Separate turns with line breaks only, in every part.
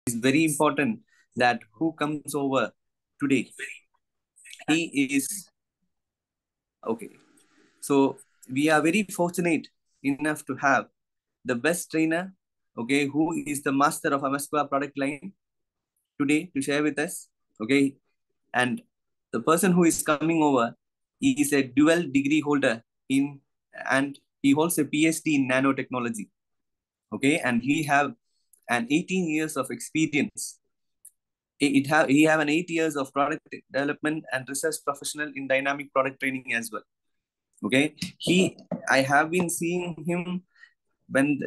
is very important that who comes over today. He is okay. So we are very fortunate enough to have the best trainer, okay, who is the master of Amezcua product line today to share with us, okay. And the person who is coming over is a dual degree holder in, and he holds a PhD in nanotechnology, okay, and he have an 18 years of experience. He have an 8 years of product development and research professional in dynamic product training as well. Okay, I have been seeing him when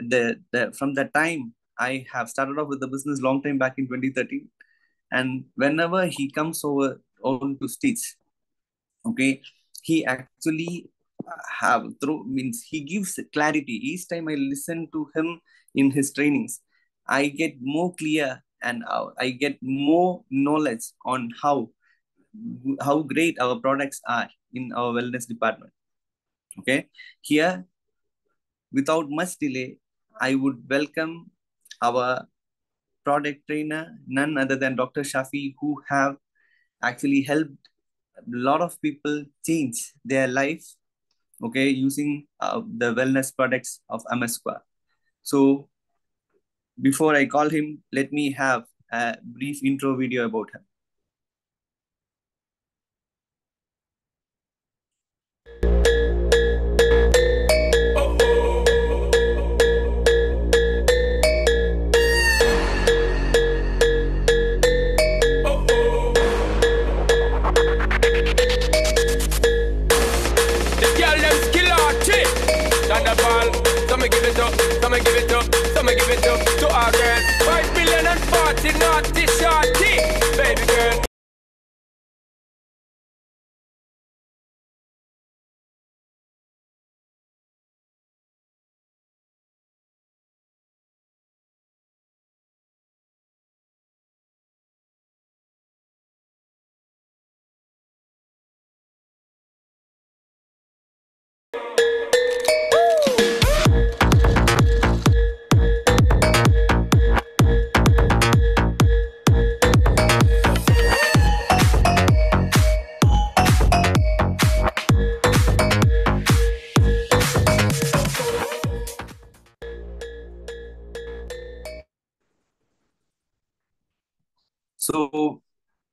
from the time I have started off with the business long time back in 2013, and whenever he comes over on to stage, okay, he actually have through means he gives clarity. Each time I listen to him in his trainings, I get more clear, and I get more knowledge on how great our products are in our wellness department. Okay, here without much delay, I would welcome our product trainer, none other than Dr. Shafi, who have actually helped a lot of people change their life, okay, using the wellness products of Amezcua. So before I call him, let me have a brief intro video about him.
Some give it up, some give it up, some give it up to our girls. 5 billion and 40 naughty shorty, baby girl.
So,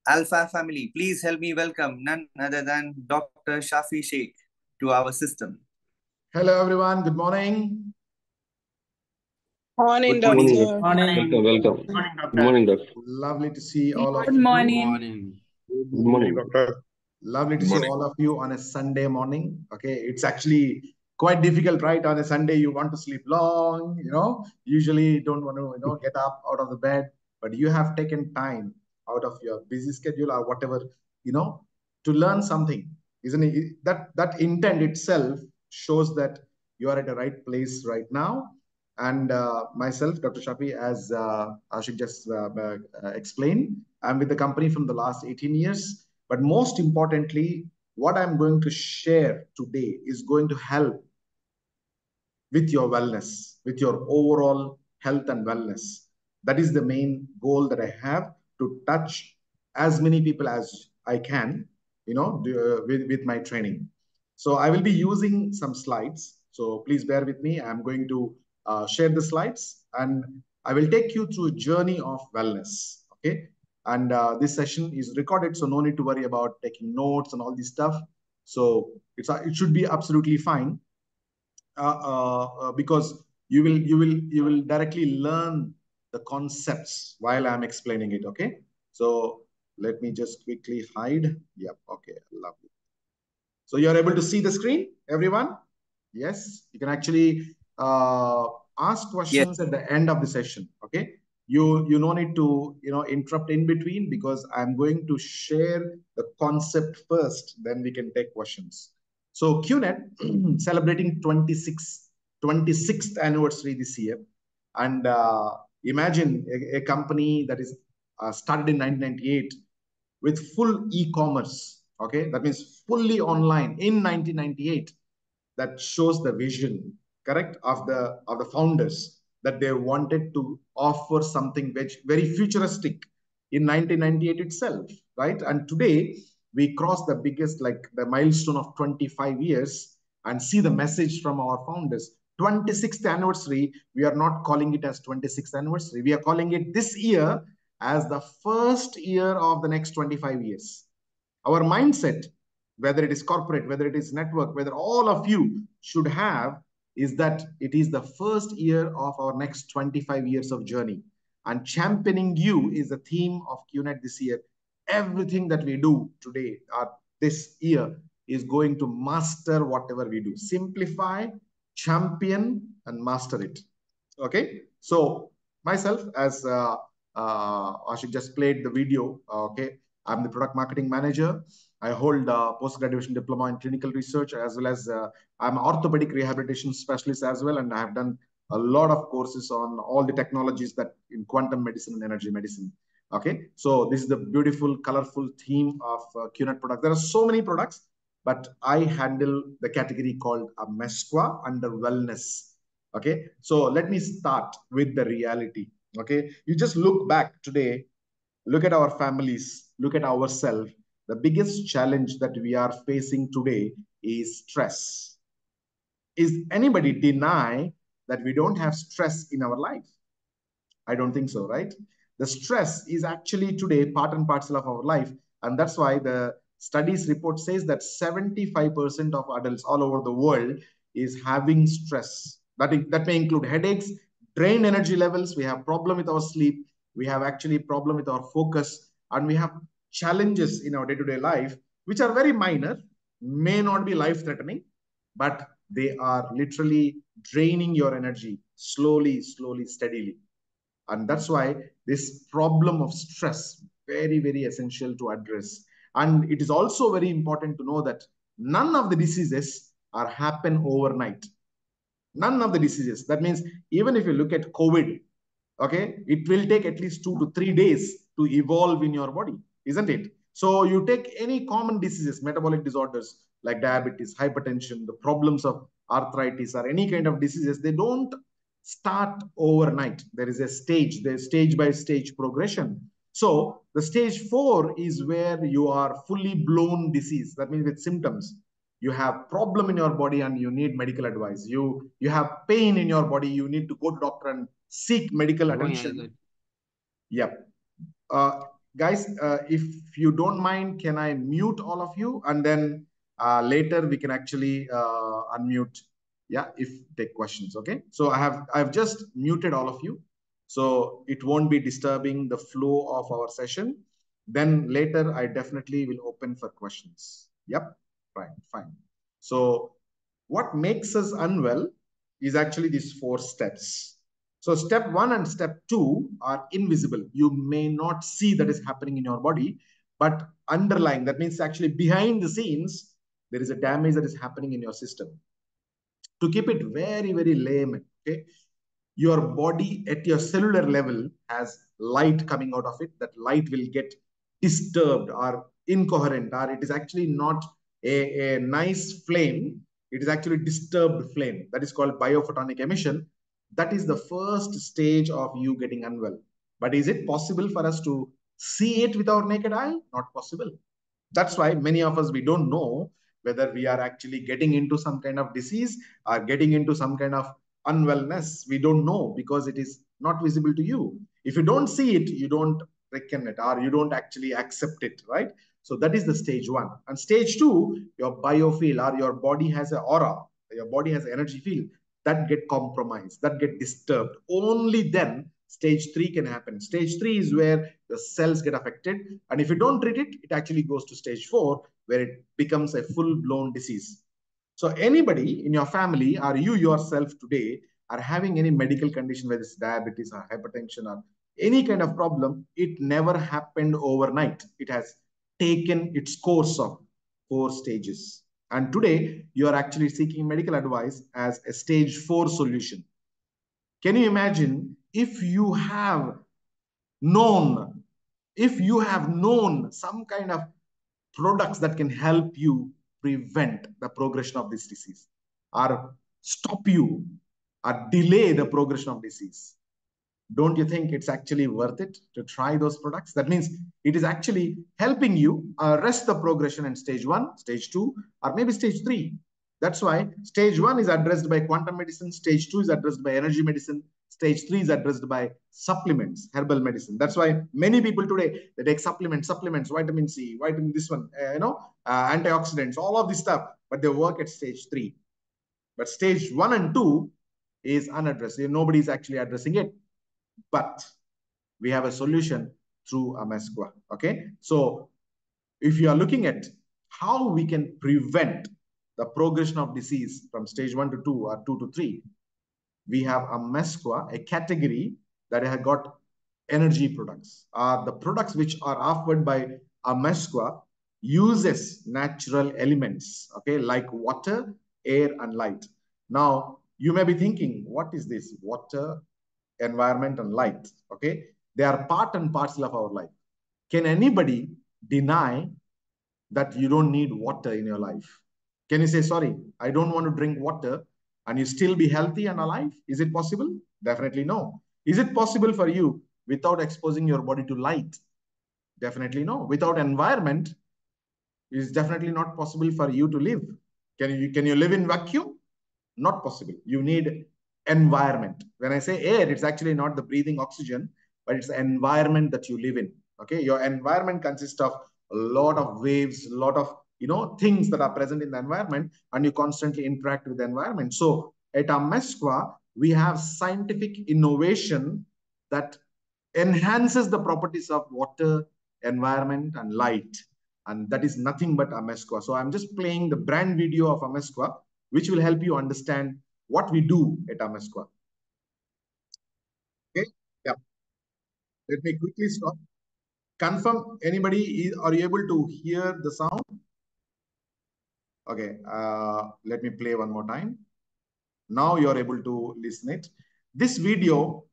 Alpha family, please help me welcome none other than Dr. Shafi Sheikh to our system.
Hello, everyone. Good morning.
Morning,
Good morning.
Doctor.
Morning.
Welcome. Good morning, Doctor.
Lovely to see all of
Good
you.
morning.
Good morning, Doctor.
Lovely to see all of you on a Sunday morning. Okay, it's actually quite difficult, right? On a Sunday, you want to sleep long, usually don't want to, get up out of the bed, but you have taken time out of your busy schedule or whatever, to learn something, isn't it? That intent itself shows that you are at the right place right now. And myself, Dr. Shafi, as Ashik just explained, I'm with the company from the last 18 years. But most importantly, what I'm going to share today is going to help with your wellness, with your overall health and wellness. That is the main goal that I have, to touch as many people as I can, with my training. So I will be using some slides. So please bear with me. I'm going to share the slides, and I will take you through a journey of wellness. Okay. And this session is recorded, so no need to worry about taking notes and all this stuff. So it should be absolutely fine, because you will directly learn the concepts while I'm explaining it. Okay. So let me just quickly hide. Yep. Okay. Lovely. So you're able to see the screen, everyone? Yes. You can actually ask questions at the end of the session. Okay. You no need to interrupt in between, because I'm going to share the concept first, then we can take questions. So QNet celebrating 26th anniversary this year, and imagine a company that is started in 1998 with full e-commerce. Okay, that means fully online in 1998. That shows the vision, correct, of the founders. that they wanted to offer something very futuristic in 1998 itself, right? And today we cross the biggest, like the milestone of 25 years, and see the message from our founders. 26th anniversary, we are not calling it as 26th anniversary. We are calling it this year as the first year of the next 25 years. Our mindset, whether it is corporate, whether it is network, whether all of you should have, is that it is the first year of our next 25 years of journey. And championing you is the theme of QNet this year. Everything that we do today or this year is going to master whatever we do. Simplify, champion, and master it. Okay. So myself, as Ashik just played the video, okay, I'm the product marketing manager. I hold a post-graduation diploma in clinical research, as well as I'm an orthopedic rehabilitation specialist as well. And I have done a lot of courses on all the technologies that in quantum medicine and energy medicine. Okay, so this is the beautiful, colorful theme of QNet product. There are so many products, but I handle the category called Amezcua under wellness. Okay, so let me start with the reality. Okay, you just look back today, look at our families, look at ourselves. The biggest challenge that we are facing today is stress. Is anybody deny that we don't have stress in our life? I don't think so, right? The stress is actually today part and parcel of our life. And that's why the studies report says that 75% of adults all over the world is having stress. That may include headaches, drained energy levels. We have problem with our sleep. We have actually problem with our focus. And we have challenges in our day-to-day life, which are very minor, may not be life-threatening, but they are literally draining your energy slowly, steadily. And that's why this problem of stress, very, very essential to address. And it is also very important to know that none of the diseases are happen overnight. None of the diseases. That means even if you look at COVID, okay, it will take at least 2 to 3 days to evolve in your body, isn't it? So you take any common diseases, metabolic disorders like diabetes, hypertension, the problems of arthritis, or any kind of diseases, they don't start overnight. There is a stage, there's stage by stage progression. So the stage 4 is where you are fully blown disease. That means with symptoms. You have problem in your body and you need medical advice. You have pain in your body, you need to go to doctor and seek medical attention. Yep. Guys, if you don't mind, can I mute all of you? And then later we can actually unmute, yeah, if take questions, okay? So I've just muted all of you. So it won't be disturbing the flow of our session. Then later I definitely will open for questions. Yep, right, fine. So what makes us unwell is actually these 4 steps. So step 1 and step 2 are invisible. You may not see that is happening in your body, but underlying, that means actually behind the scenes, there is a damage that is happening in your system. To keep it very, very layman, okay, your body at your cellular level has light coming out of it. That light will get disturbed or incoherent, or it is actually not a nice flame. It is actually disturbed flame. That is called biophotonic emission. That is the first stage of you getting unwell. But is it possible for us to see it with our naked eye? Not possible. That's why many of us, we don't know whether we are actually getting into some kind of disease or getting into some kind of unwellness. We don't know because it is not visible to you. If you don't see it, you don't reckon it or you don't actually accept it, right? So that is the stage 1. And stage 2, your biofield or your body has an aura, your body has an energy field that get compromised, that get disturbed. Only then stage 3 can happen. Stage 3 is where the cells get affected. And if you don't treat it, it actually goes to stage 4, where it becomes a full-blown disease. So anybody in your family or you yourself today are having any medical condition, whether it's diabetes or hypertension or any kind of problem, it never happened overnight. It has taken its course of 4 stages. And today, you are actually seeking medical advice as a stage 4 solution. Can you imagine if you have known some kind of products that can help you prevent the progression of this disease or stop you or delay the progression of disease. Don't you think it's actually worth it to try those products? That means it is actually helping you arrest the progression in stage 1, stage 2, or maybe stage 3. That's why stage 1 is addressed by quantum medicine, stage 2 is addressed by energy medicine, stage 3 is addressed by supplements, herbal medicine. That's why many people today, they take supplements, vitamin C, vitamin this one, antioxidants, all of this stuff, but they work at stage 3. But stage 1 and 2 is unaddressed. Nobody is actually addressing it. But we have a solution through Amezcua. Okay. So if you are looking at how we can prevent the progression of disease from stage 1 to 2 or 2 to 3, we have Amezcua, a category that has got energy products. The products which are offered by Amezcua uses natural elements, okay, like water, air, and light. Now, you may be thinking, what is this? Water, environment, and light, okay? They are part and parcel of our life. Can anybody deny that you don't need water in your life? Can you say, sorry, I don't want to drink water, and you still be healthy and alive? Is it possible? Definitely no. Is it possible for you without exposing your body to light? Definitely no. Without environment, it is definitely not possible for you to live. Can you live in vacuum? Not possible. You need environment. When I say air, it's actually not the breathing oxygen, but it's the environment that you live in. Okay, your environment consists of a lot of waves, a lot of things that are present in the environment, and you constantly interact with the environment. So at Amezcua, we have scientific innovation that enhances the properties of water, environment, and light. And that is nothing but Amezcua. So I'm just playing the brand video of Amezcua, which will help you understand what we do at Amezcua. Okay, yeah. Let me quickly stop. Confirm, anybody, are you able to hear the sound? Okay, let me play one more time. Now you're able to listen it. This video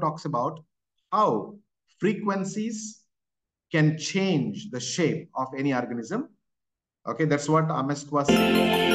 talks about how frequencies can change the shape of any organism. Okay, that's what Amezcua says.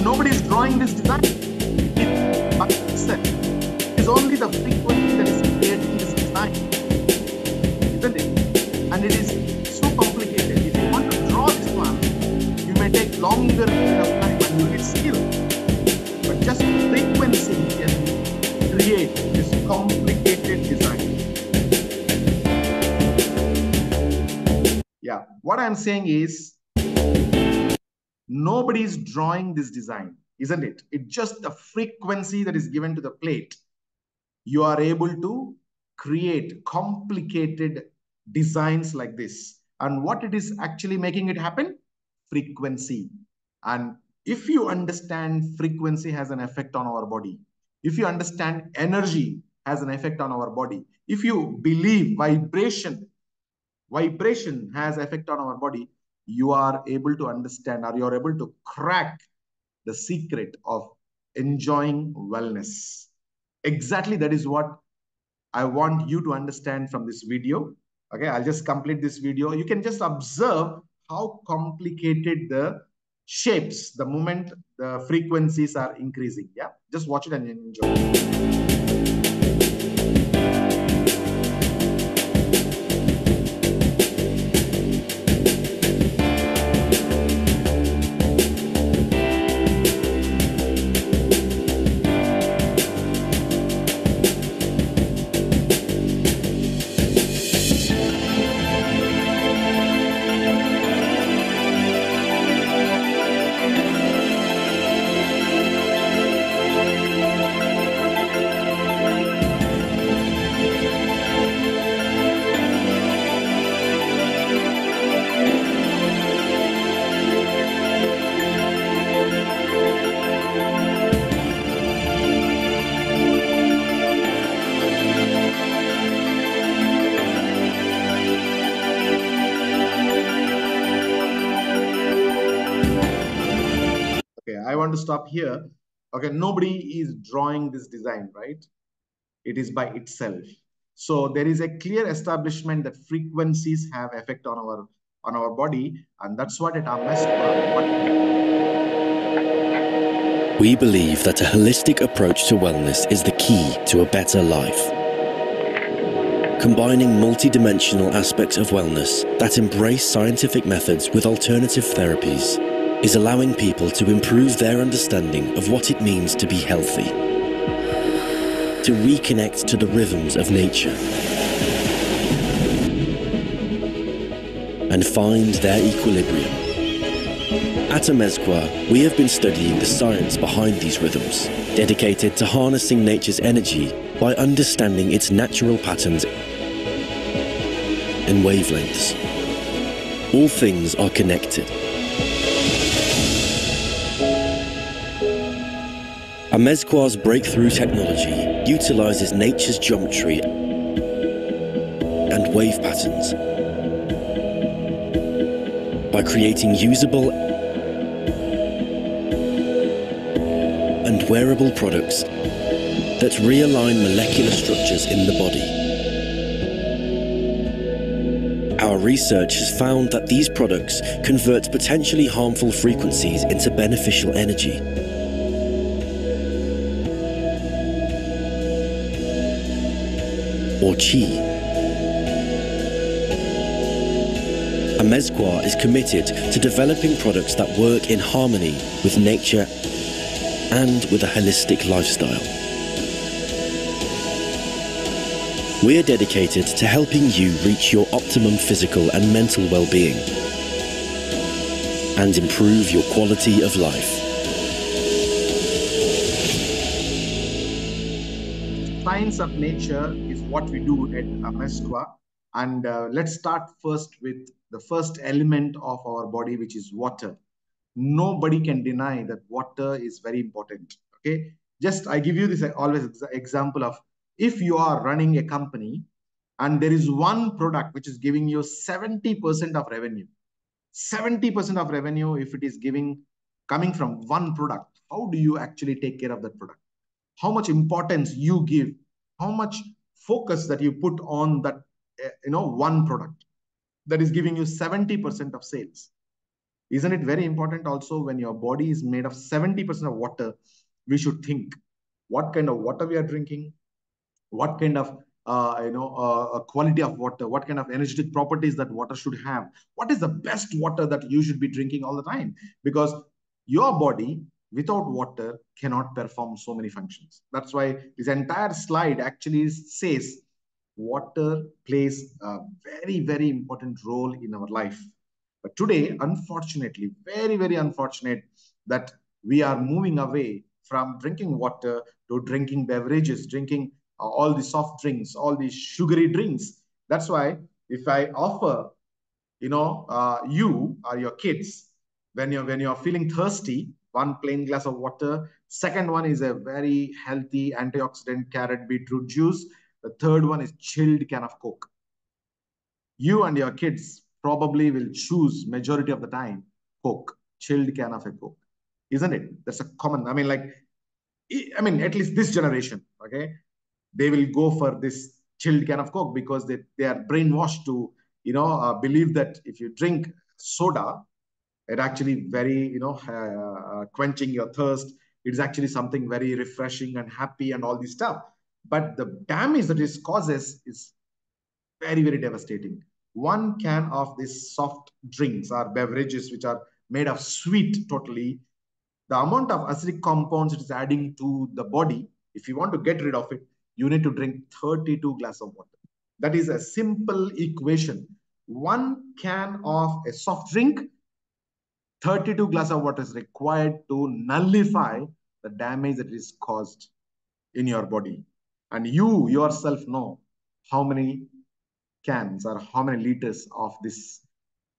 Nobody is drawing this design. It is only the frequency that is creating this design, isn't it? And it is so complicated. If you want to draw this one, you may take longer period of time and you need skill. But just frequency can create this complicated design. Yeah, what I'm saying is, nobody is drawing this design, isn't it? It's just the frequency that is given to the plate. You are able to create complicated designs like this. And what it is actually making it happen? Frequency. And if you understand frequency has an effect on our body, if you understand energy has an effect on our body, if you believe vibration has effect on our body, you are able to understand, or you are able to crack the secret of enjoying wellness. Exactly, that is what I want you to understand from this video. Okay, I'll just complete this video. You can just observe how complicated the shapes, the moment the frequencies are increasing. Yeah, just watch it and enjoy. Okay, I want to stop here. Okay, nobody is drawing this design, right? It is by itself. So there is a clear establishment that frequencies have effect on our body, and that's what at Amezcua.
We believe that a holistic approach to wellness is the key to a better life. Combining multidimensional aspects of wellness that embrace scientific methods with alternative therapies is allowing people to improve their understanding of what it means to be healthy, to reconnect to the rhythms of nature, and find their equilibrium. At Amezcua, we have been studying the science behind these rhythms, dedicated to harnessing nature's energy by understanding its natural patterns and wavelengths. All things are connected. Amezcua's breakthrough technology utilizes nature's geometry and wave patterns by creating usable and wearable products that realign molecular structures in the body. Our research has found that these products convert potentially harmful frequencies into beneficial energy. Or Qi. Amezcua is committed to developing products that work in harmony with nature and with a holistic lifestyle. We are dedicated to helping you reach your optimum physical and mental well-being and improve your quality of life.
Science of nature is what we do at Amezcua. And let's start first with the first element of our body, which is water. Nobody can deny that water is very important. Okay, just I give you this always example of, if you are running a company and there is one product which is giving you 70% of revenue, 70% of revenue, if it is coming from one product, how do you actually take care of that product? How much importance you give, how much focus that you put on that, one product that is giving you 70% of sales. Isn't it very important also, when your body is made of 70% of water, we should think what kind of water we are drinking, what kind of quality of water, what kind of energetic properties that water should have, what is the best water that you should be drinking all the time, because your body without water cannot perform so many functions. That's why this entire slide actually says water plays a very, very important role in our life. But today, unfortunately, very, very unfortunate that we are moving away from drinking water to drinking beverages, drinking all the soft drinks, all these sugary drinks. That's why if I offer, you or your kids, when you're feeling thirsty, one plain glass of water, second one is a very healthy antioxidant carrot beetroot juice, the third one is chilled can of Coke. You and your kids probably will choose majority of the time Coke, chilled can of a Coke, isn't it? That's a common, I mean, at least this generation, okay, they will go for this chilled can of Coke because they are brainwashed to, believe that if you drink soda, it actually very, quenching your thirst. It's actually something very refreshing and happy and all this stuff. But the damage that it causes is very, very devastating. One can of these soft drinks or beverages, which are made of sweet totally, the amount of acidic compounds it is adding to the body, if you want to get rid of it, you need to drink 32 glasses of water. That is a simple equation. One can of a soft drink, 32 glasses of water is required to nullify the damage that is caused in your body. And you yourself know how many cans or how many liters of this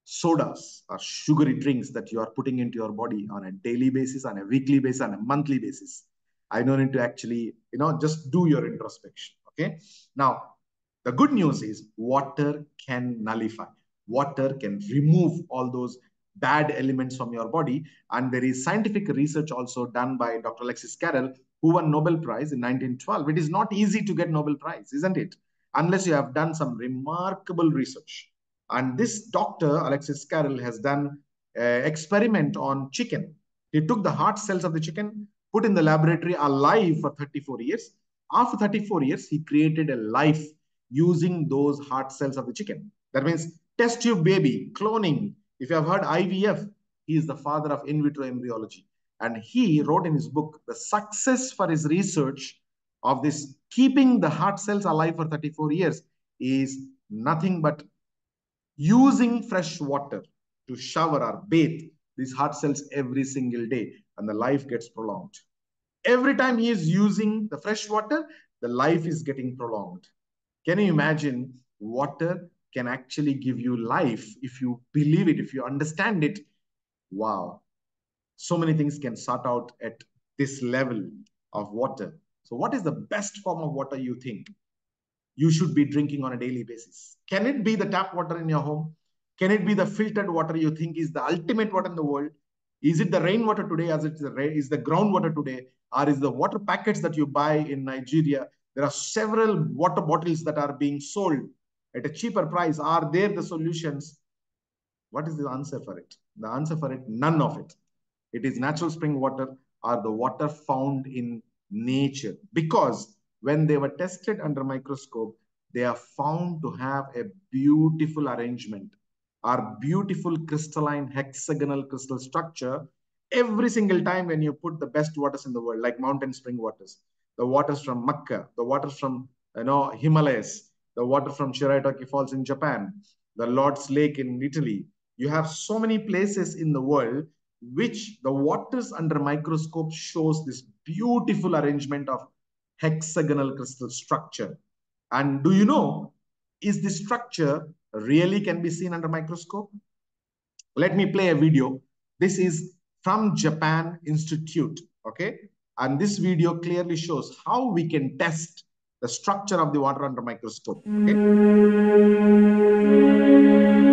sodas or sugary drinks that you are putting into your body on a daily basis, on a weekly basis, on a monthly basis. I don't need to actually, just do your introspection. Okay. Now, the good news is water can nullify. Water can remove all those bad elements from your body. And there is scientific research also done by Dr. Alexis Carrel, who won Nobel Prize in 1912. It is not easy to get Nobel Prize, isn't it? Unless you have done some remarkable research. And this doctor, Alexis Carrel, has done an experiment on chicken. He took the heart cells of the chicken, put in the laboratory alive for 34 years. After 34 years, he created a life using those heart cells of the chicken. That means test tube baby, cloning. If you have heard IVF, he is the father of in vitro embryology. And he wrote in his book, the success for his research of this keeping the heart cells alive for 34 years is nothing but using fresh water to shower or bathe these heart cells every single day, and the life gets prolonged. Every time he is using the fresh water, the life is getting prolonged. Can you imagine? Water can actually give you life if you believe it, if you understand it. Wow. So many things can sort out at this level of water. So what is the best form of water you think you should be drinking on a daily basis? Can it be the tap water in your home? Can it be the filtered water you think is the ultimate water in the world? Is it the rainwater today, as it's is the groundwater today, or is the water packets that you buy in Nigeria? There are several water bottles that are being sold at a cheaper price. Are there the solutions? What is the answer for it? The answer for it, none of it. It is natural spring water or the water found in nature, because when they were tested under microscope, they are found to have a beautiful arrangement, or beautiful crystalline hexagonal crystal structure. Every single time when you put the best waters in the world, like mountain spring waters, the waters from Makkah, the waters from Himalayas, the water from Shiraitaki Falls in Japan, the Lord's Lake in Italy, you have so many places in the world which the waters under microscope shows this beautiful arrangement of hexagonal crystal structure. And do you know, is this structure really can be seen under microscope? Let me play a video. This is from Japan Institute, okay? And this video clearly shows how we can test the structure of the water under microscope, okay?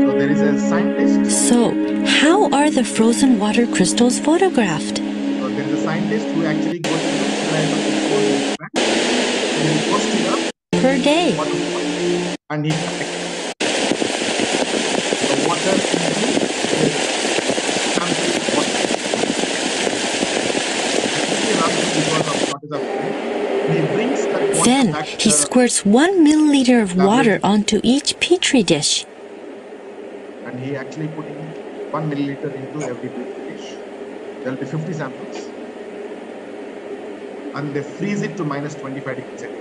So there is a scientist.
So, how are the frozen water crystals photographed?
So there is a scientist who actually goes to the
per day.
And he the water
Then he squirts 1 milliliter of water onto each petri dish.
And he actually putting 1 milliliter into every petri dish. There will be 50 samples. And they freeze it to minus 25 degrees Celsius.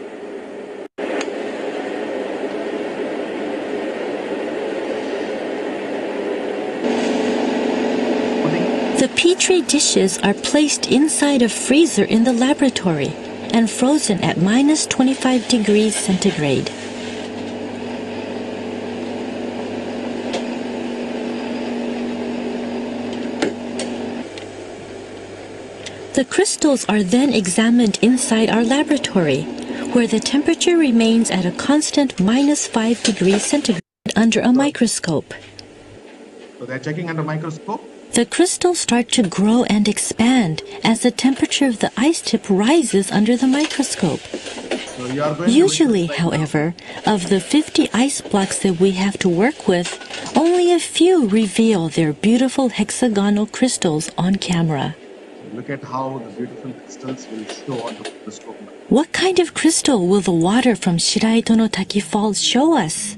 The petri dishes are placed inside a freezer in the laboratory and frozen at minus 25 degrees centigrade. The crystals are then examined inside our laboratory, where the temperature remains at a constant minus 5 degrees centigrade under a microscope.
So they're checking under microscope.
The crystals start to grow and expand as the temperature of the ice tip rises under the microscope.
So you are going
Usually, however, of the 50 ice blocks that we have to work with, only a few reveal their beautiful hexagonal crystals on camera.
Look at how the beautiful crystals will show on the microscope.
What kind of crystal will the water from Shiraito no Taki Falls show us?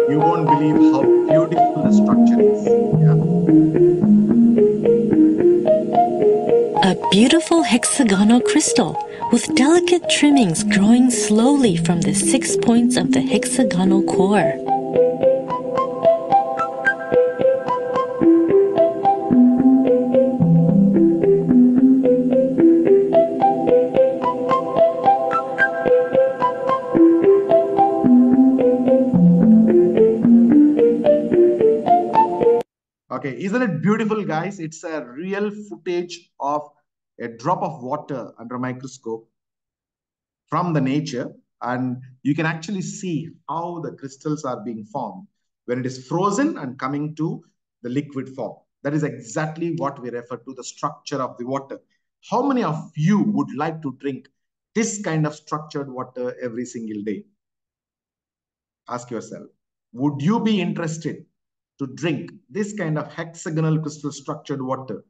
You won't believe how beautiful the structure is.
A beautiful hexagonal crystal with delicate trimmings growing slowly from the 6 points of the hexagonal core.
Okay, isn't it beautiful, guys? It's a real footage of a drop of water under a microscope from the nature, and you can actually see how the crystals are being formed when it is frozen and coming to the liquid form. That is exactly what we refer to the structure of the water. How many of you would like to drink this kind of structured water every single day? Ask yourself, would you be interested to drink this kind of hexagonal crystal structured water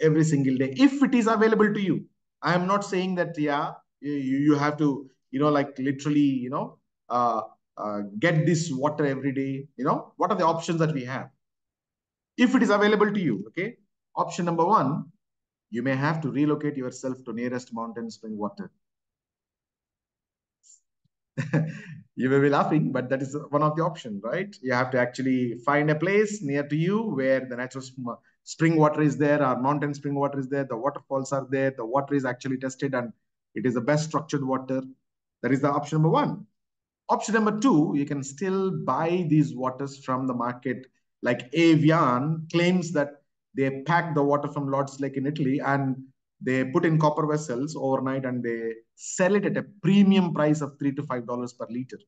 every single day if it is available to you? I am not saying that, yeah, you have to, like literally, get this water every day. What are the options that we have? If it is available to you, okay? Option number one, you may have to relocate yourself to nearest mountain spring water. You may be laughing, but that is one of the options, right? You have to actually find a place near to you where the natural spring water is there, or mountain spring water is there, the waterfalls are there, the water is actually tested, and it is the best structured water. That is the option number one. Option number two, you can still buy these waters from the market. Like Evian claims that they pack the water from Lord's Lake in Italy and they put in copper vessels overnight and they sell it at a premium price of $3 to $5 per liter.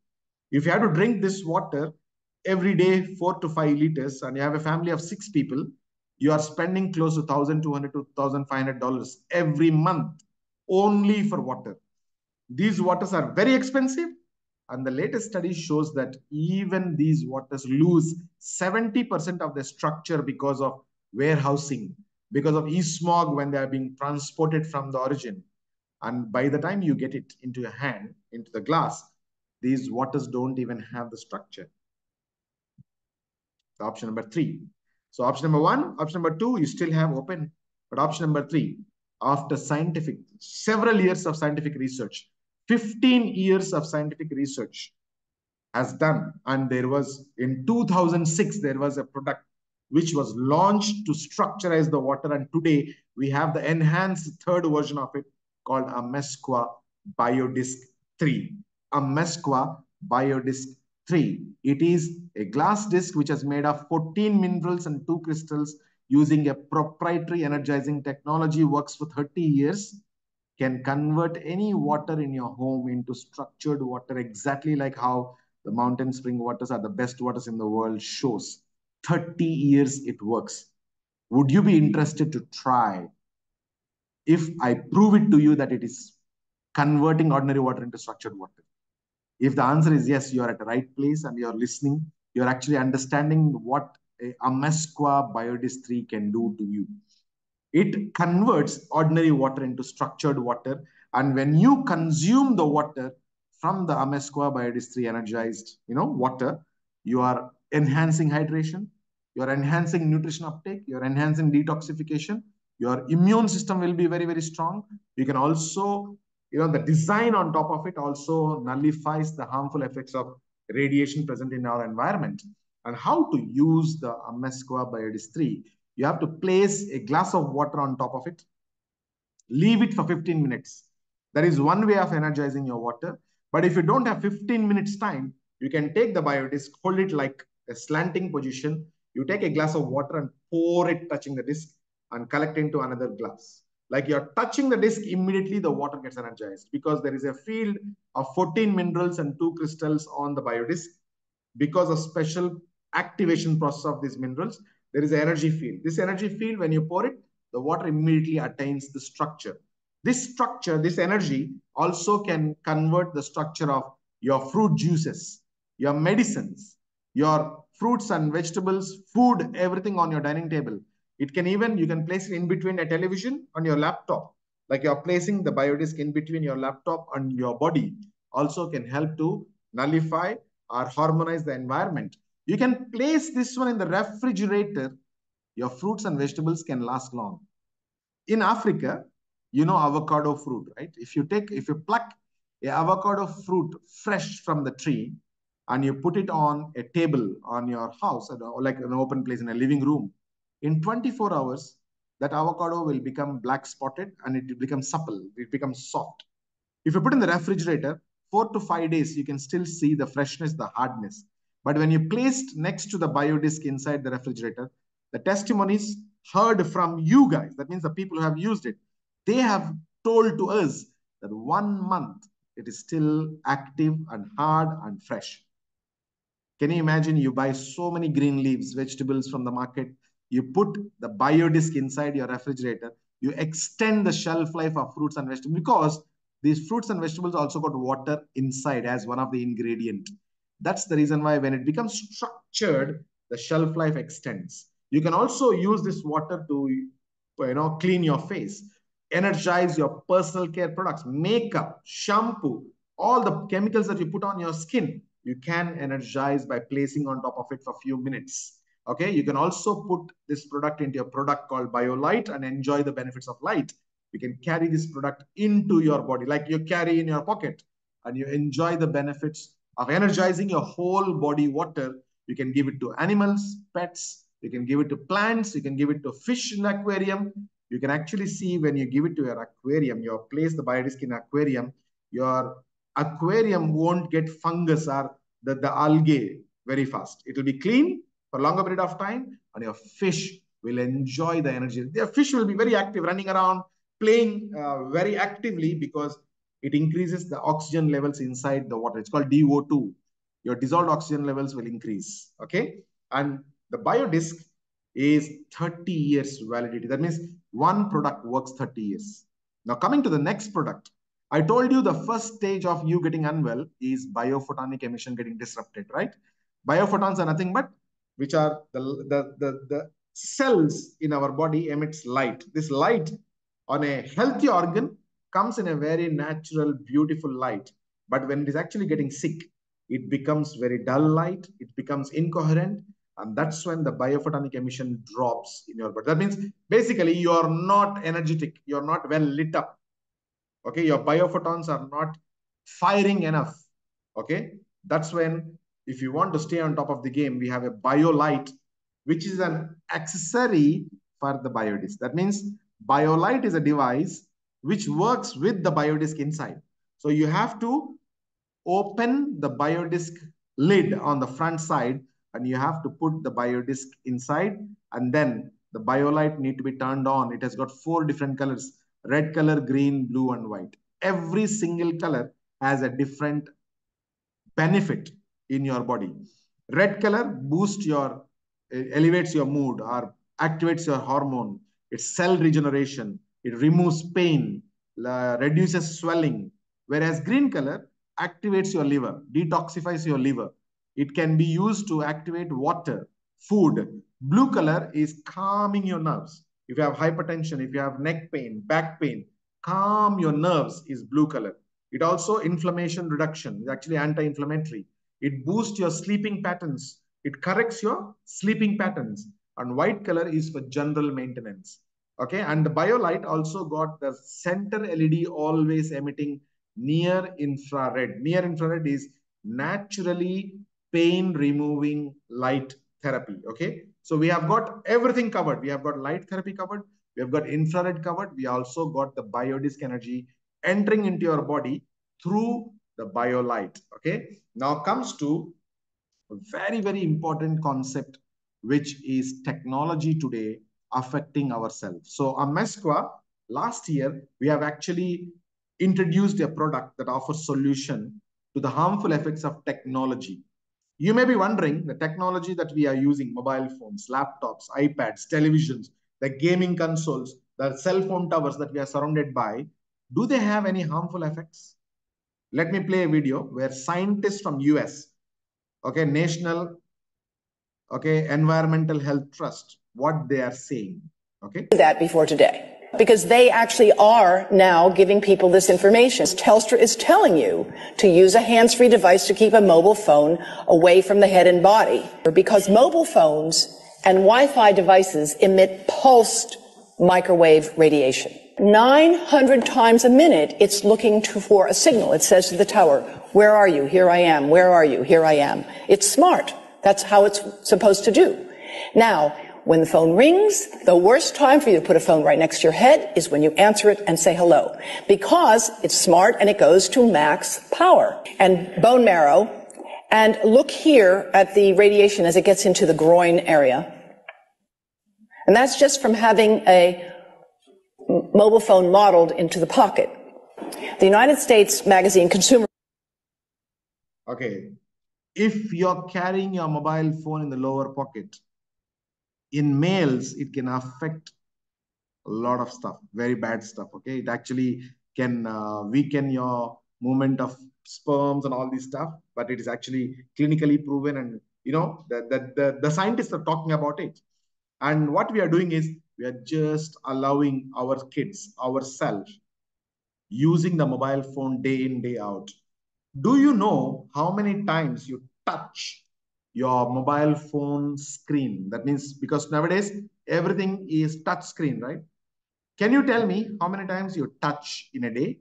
If you have to drink this water every day, 4 to 5 liters, and you have a family of 6 people, you are spending close to $1,200 to $1,500 every month only for water. These waters are very expensive, and the latest study shows that even these waters lose 70% of their structure because of warehousing, because of e-smog when they are being transported from the origin. And by the time you get it into your hand, into the glass, these waters don't even have the structure. So option number three. So option number one, option number two, you still have open. But option number three, after several years of scientific research, 15 years of scientific research has done. And there was, in 2006, there was a product which was launched to structurize the water. And today we have the enhanced third version of it called Amezcua Biodisc 3. Amezcua Biodisc 3. It is a glass disc which is made of 14 minerals and 2 crystals using a proprietary energizing technology, works for 30 years, can convert any water in your home into structured water, exactly like how the mountain spring waters are the best waters in the world shows. 30 years it works. Would you be interested to try if I prove it to you that it is converting ordinary water into structured water? If the answer is yes, you are at the right place and you're listening, you're actually understanding what a Amezcua Biodisc 3 can do to you. It converts ordinary water into structured water. And when you consume the water from the Amezcua Biodisc 3 energized, water, you are enhancing hydration, you're enhancing nutrition uptake, you're enhancing detoxification, your immune system will be very, very strong. You can also, the design on top of it also nullifies the harmful effects of radiation present in our environment. And how to use the Amezcua Biodisc 3? You have to place a glass of water on top of it, leave it for 15 minutes. That is one way of energizing your water. But if you don't have 15 minutes time, you can take the biodisc, hold it like a slanting position. You take a glass of water and pour it touching the disc and collect into another glass. Like you're touching the disc, immediately the water gets energized because there is a field of 14 minerals and 2 crystals on the biodisc. Because of special activation process of these minerals, there is an energy field. This energy field, when you pour it, the water immediately attains the structure. This structure, this energy also can convert the structure of your fruit juices, your medicines, your fruits and vegetables, food, everything on your dining table. It can even, you can place it in between a television on your laptop. Like you're placing the biodisc in between your laptop and your body, also can help to nullify or harmonize the environment. You can place this one in the refrigerator. Your fruits and vegetables can last long. In Africa, you know avocado fruit, right? If you pluck a avocado fruit fresh from the tree and you put it on a table on your house, like an open place in a living room, in 24 hours, that avocado will become black spotted and it will become supple, it becomes soft. If you put in the refrigerator, 4 to 5 days, you can still see the freshness, the hardness. But when you placed next to the biodisc inside the refrigerator, the testimonies heard from you guys, that means the people who have used it, they have told to us that 1 month, it is still active and hard and fresh. Can you imagine you buy so many green leaves, vegetables from the market, you put the biodisc inside your refrigerator, you extend the shelf life of fruits and vegetables because these fruits and vegetables also got water inside as one of the ingredient. That's the reason why when it becomes structured, the shelf life extends. You can also use this water to clean your face, energize your personal care products, makeup, shampoo, all the chemicals that you put on your skin, you can energize by placing on top of it for a few minutes. Okay, you can also put this product into a product called BioLight and enjoy the benefits of light. You can carry this product into your body like you carry in your pocket and you enjoy the benefits of energizing your whole body water. You can give it to animals, pets, you can give it to plants, you can give it to fish in the aquarium. You can actually see when you give it to your aquarium, you place the biodisc in aquarium, your aquarium won't get fungus or the algae very fast. It will be clean for a longer period of time and your fish will enjoy the energy. The fish will be very active, running around, playing very actively because it increases the oxygen levels inside the water. It's called DO2. Your dissolved oxygen levels will increase. Okay. And the biodisc is 30 years validity. That means one product works 30 years. Now coming to the next product, I told you the first stage of you getting unwell is biophotonic emission getting disrupted, right? Biophotons are nothing but which are the cells in our body emits light. This light on a healthy organ comes in a very natural, beautiful light. But when it is actually getting sick, it becomes very dull light, it becomes incoherent, and that's when the biophotonic emission drops in your body. That means basically you are not energetic, you're not well lit up. Okay, your biophotons are not firing enough. Okay, that's when if you want to stay on top of the game, we have a BioLight, which is an accessory for the biodisc. That means BioLight is a device which works with the biodisc inside. So you have to open the biodisc lid on the front side and you have to put the biodisc inside, and then the BioLight need to be turned on. It has got 4 different colors: red color, green, blue, and white. Every single color has a different benefit in your body. Red color boosts your, elevates your mood or activates your hormone. It's cell regeneration. It removes pain, reduces swelling. Whereas green color activates your liver, detoxifies your liver. It can be used to activate water, food. Blue color is calming your nerves. If you have hypertension, if you have neck pain, back pain, calm your nerves is blue color. It also inflammation reduction. It's actually anti-inflammatory. It boosts your sleeping patterns. It corrects your sleeping patterns. And white color is for general maintenance. Okay. And the BioLight also got the center LED always emitting near infrared. Near infrared is naturally pain removing light therapy. Okay. So we have got everything covered. We have got light therapy covered. We have got infrared covered. We also got the biodisc energy entering into your body through the BioLight. Okay. Now comes to a very, very important concept, which is technology today affecting ourselves. So Amezcua, last year, we have actually introduced a product that offers solution to the harmful effects of technology. You may be wondering the technology that we are using, mobile phones, laptops, iPads, televisions, the gaming consoles, the cell phone towers that we are surrounded by, do they have any harmful effects? Let me play a video where scientists from US, okay, National, okay, Environmental Health Trust, what they are saying, okay?
That before today. Because they actually are now giving people this information. Telstra is telling you to use a hands-free device to keep a mobile phone away from the head and body. Because mobile phones and Wi-Fi devices emit pulsed microwave radiation. 900 times a minute, it's looking for a signal. It says to the tower, where are you? Here I am. Where are you? Here I am. It's smart. That's how it's supposed to do. Now, when the phone rings, the worst time for you to put a phone right next to your head is when you answer it and say hello, because it's smart and it goes to max power. And bone marrow, and look here at the radiation as it gets into the groin area. And that's just from having a mobile phone modeled into the pocket. The United States magazine Consumer.
Okay, if you're carrying your mobile phone in the lower pocket, in males, it can affect a lot of stuff, very bad stuff, okay? It actually can weaken your movement of sperms and all this stuff, but it is actually clinically proven, and you know, the scientists are talking about it. And what we are doing is, we are just allowing our kids, ourselves, using the mobile phone day in, day out. Do you know how many times you touch your mobile phone screen? That means, because nowadays everything is touch screen, right? Can you tell me how many times you touch in a day?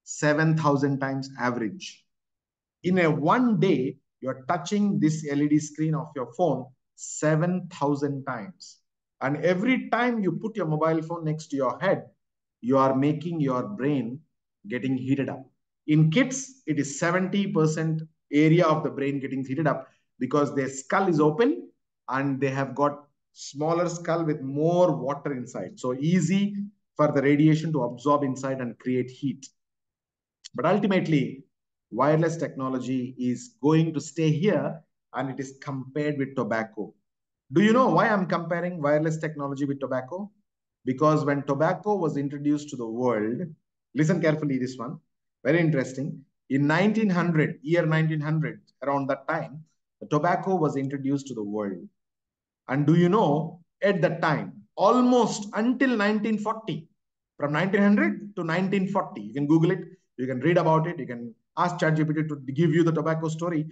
7,000 times average. In a one day, you're touching this LED screen of your phone 7,000 times. And every time you put your mobile phone next to your head, you are making your brain getting heated up. In kids, it is 70% area of the brain getting heated up because their skull is open and they have got smaller skull with more water inside. So easy for the radiation to absorb inside and create heat. But ultimately, wireless technology is going to stay here, and it is compared with tobacco. Do you know why I'm comparing wireless technology with tobacco? Because when tobacco was introduced to the world, listen carefully, this one, very interesting. In 1900, year 1900, around that time, the tobacco was introduced to the world. And do you know, at that time, almost until 1940, from 1900 to 1940, you can Google it, you can read about it, you can ask ChatGPT to give you the tobacco story.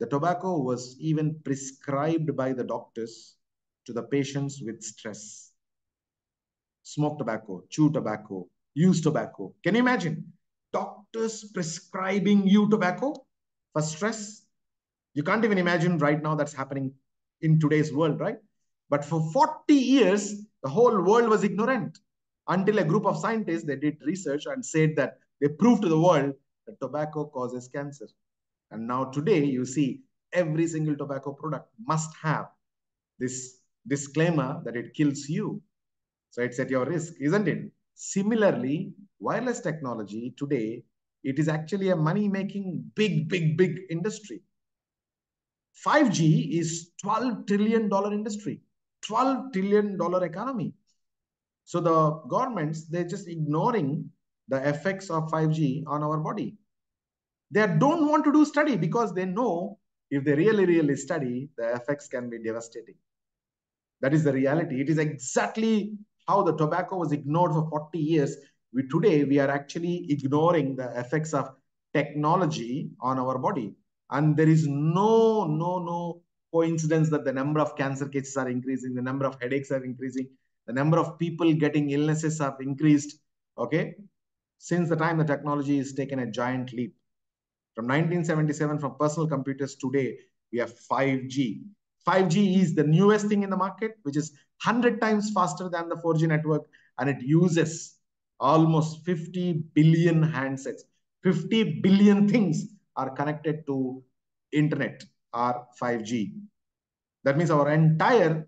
The tobacco was even prescribed by the doctors to the patients with stress. Smoke tobacco, chew tobacco, use tobacco. Can you imagine? Doctors prescribing you tobacco for stress? You can't even imagine right now that's happening in today's world, right? But for 40 years, the whole world was ignorant until a group of scientists, they did research and said that they proved to the world that tobacco causes cancer. And now today, you see every single tobacco product must have this disclaimer that it kills you. So it's at your risk, isn't it? Similarly, wireless technology today, it is actually a money-making big industry. 5G is $12 trillion industry, $12 trillion economy. So the governments, they're just ignoring the effects of 5G on our body. They don't want to do study because they know if they really study, the effects can be devastating. That is the reality. It is exactly how the tobacco was ignored for 40 years. Today, we are actually ignoring the effects of technology on our body. And there is no coincidence that the number of cancer cases are increasing, the number of headaches are increasing, the number of people getting illnesses have increased, okay? Since the time the technology has taken a giant leap. From 1977, from personal computers today, we have 5G. 5G is the newest thing in the market, which is 100 times faster than the 4G network, and it uses almost 50 billion handsets. 50 billion things are connected to internet or 5G. That means our entire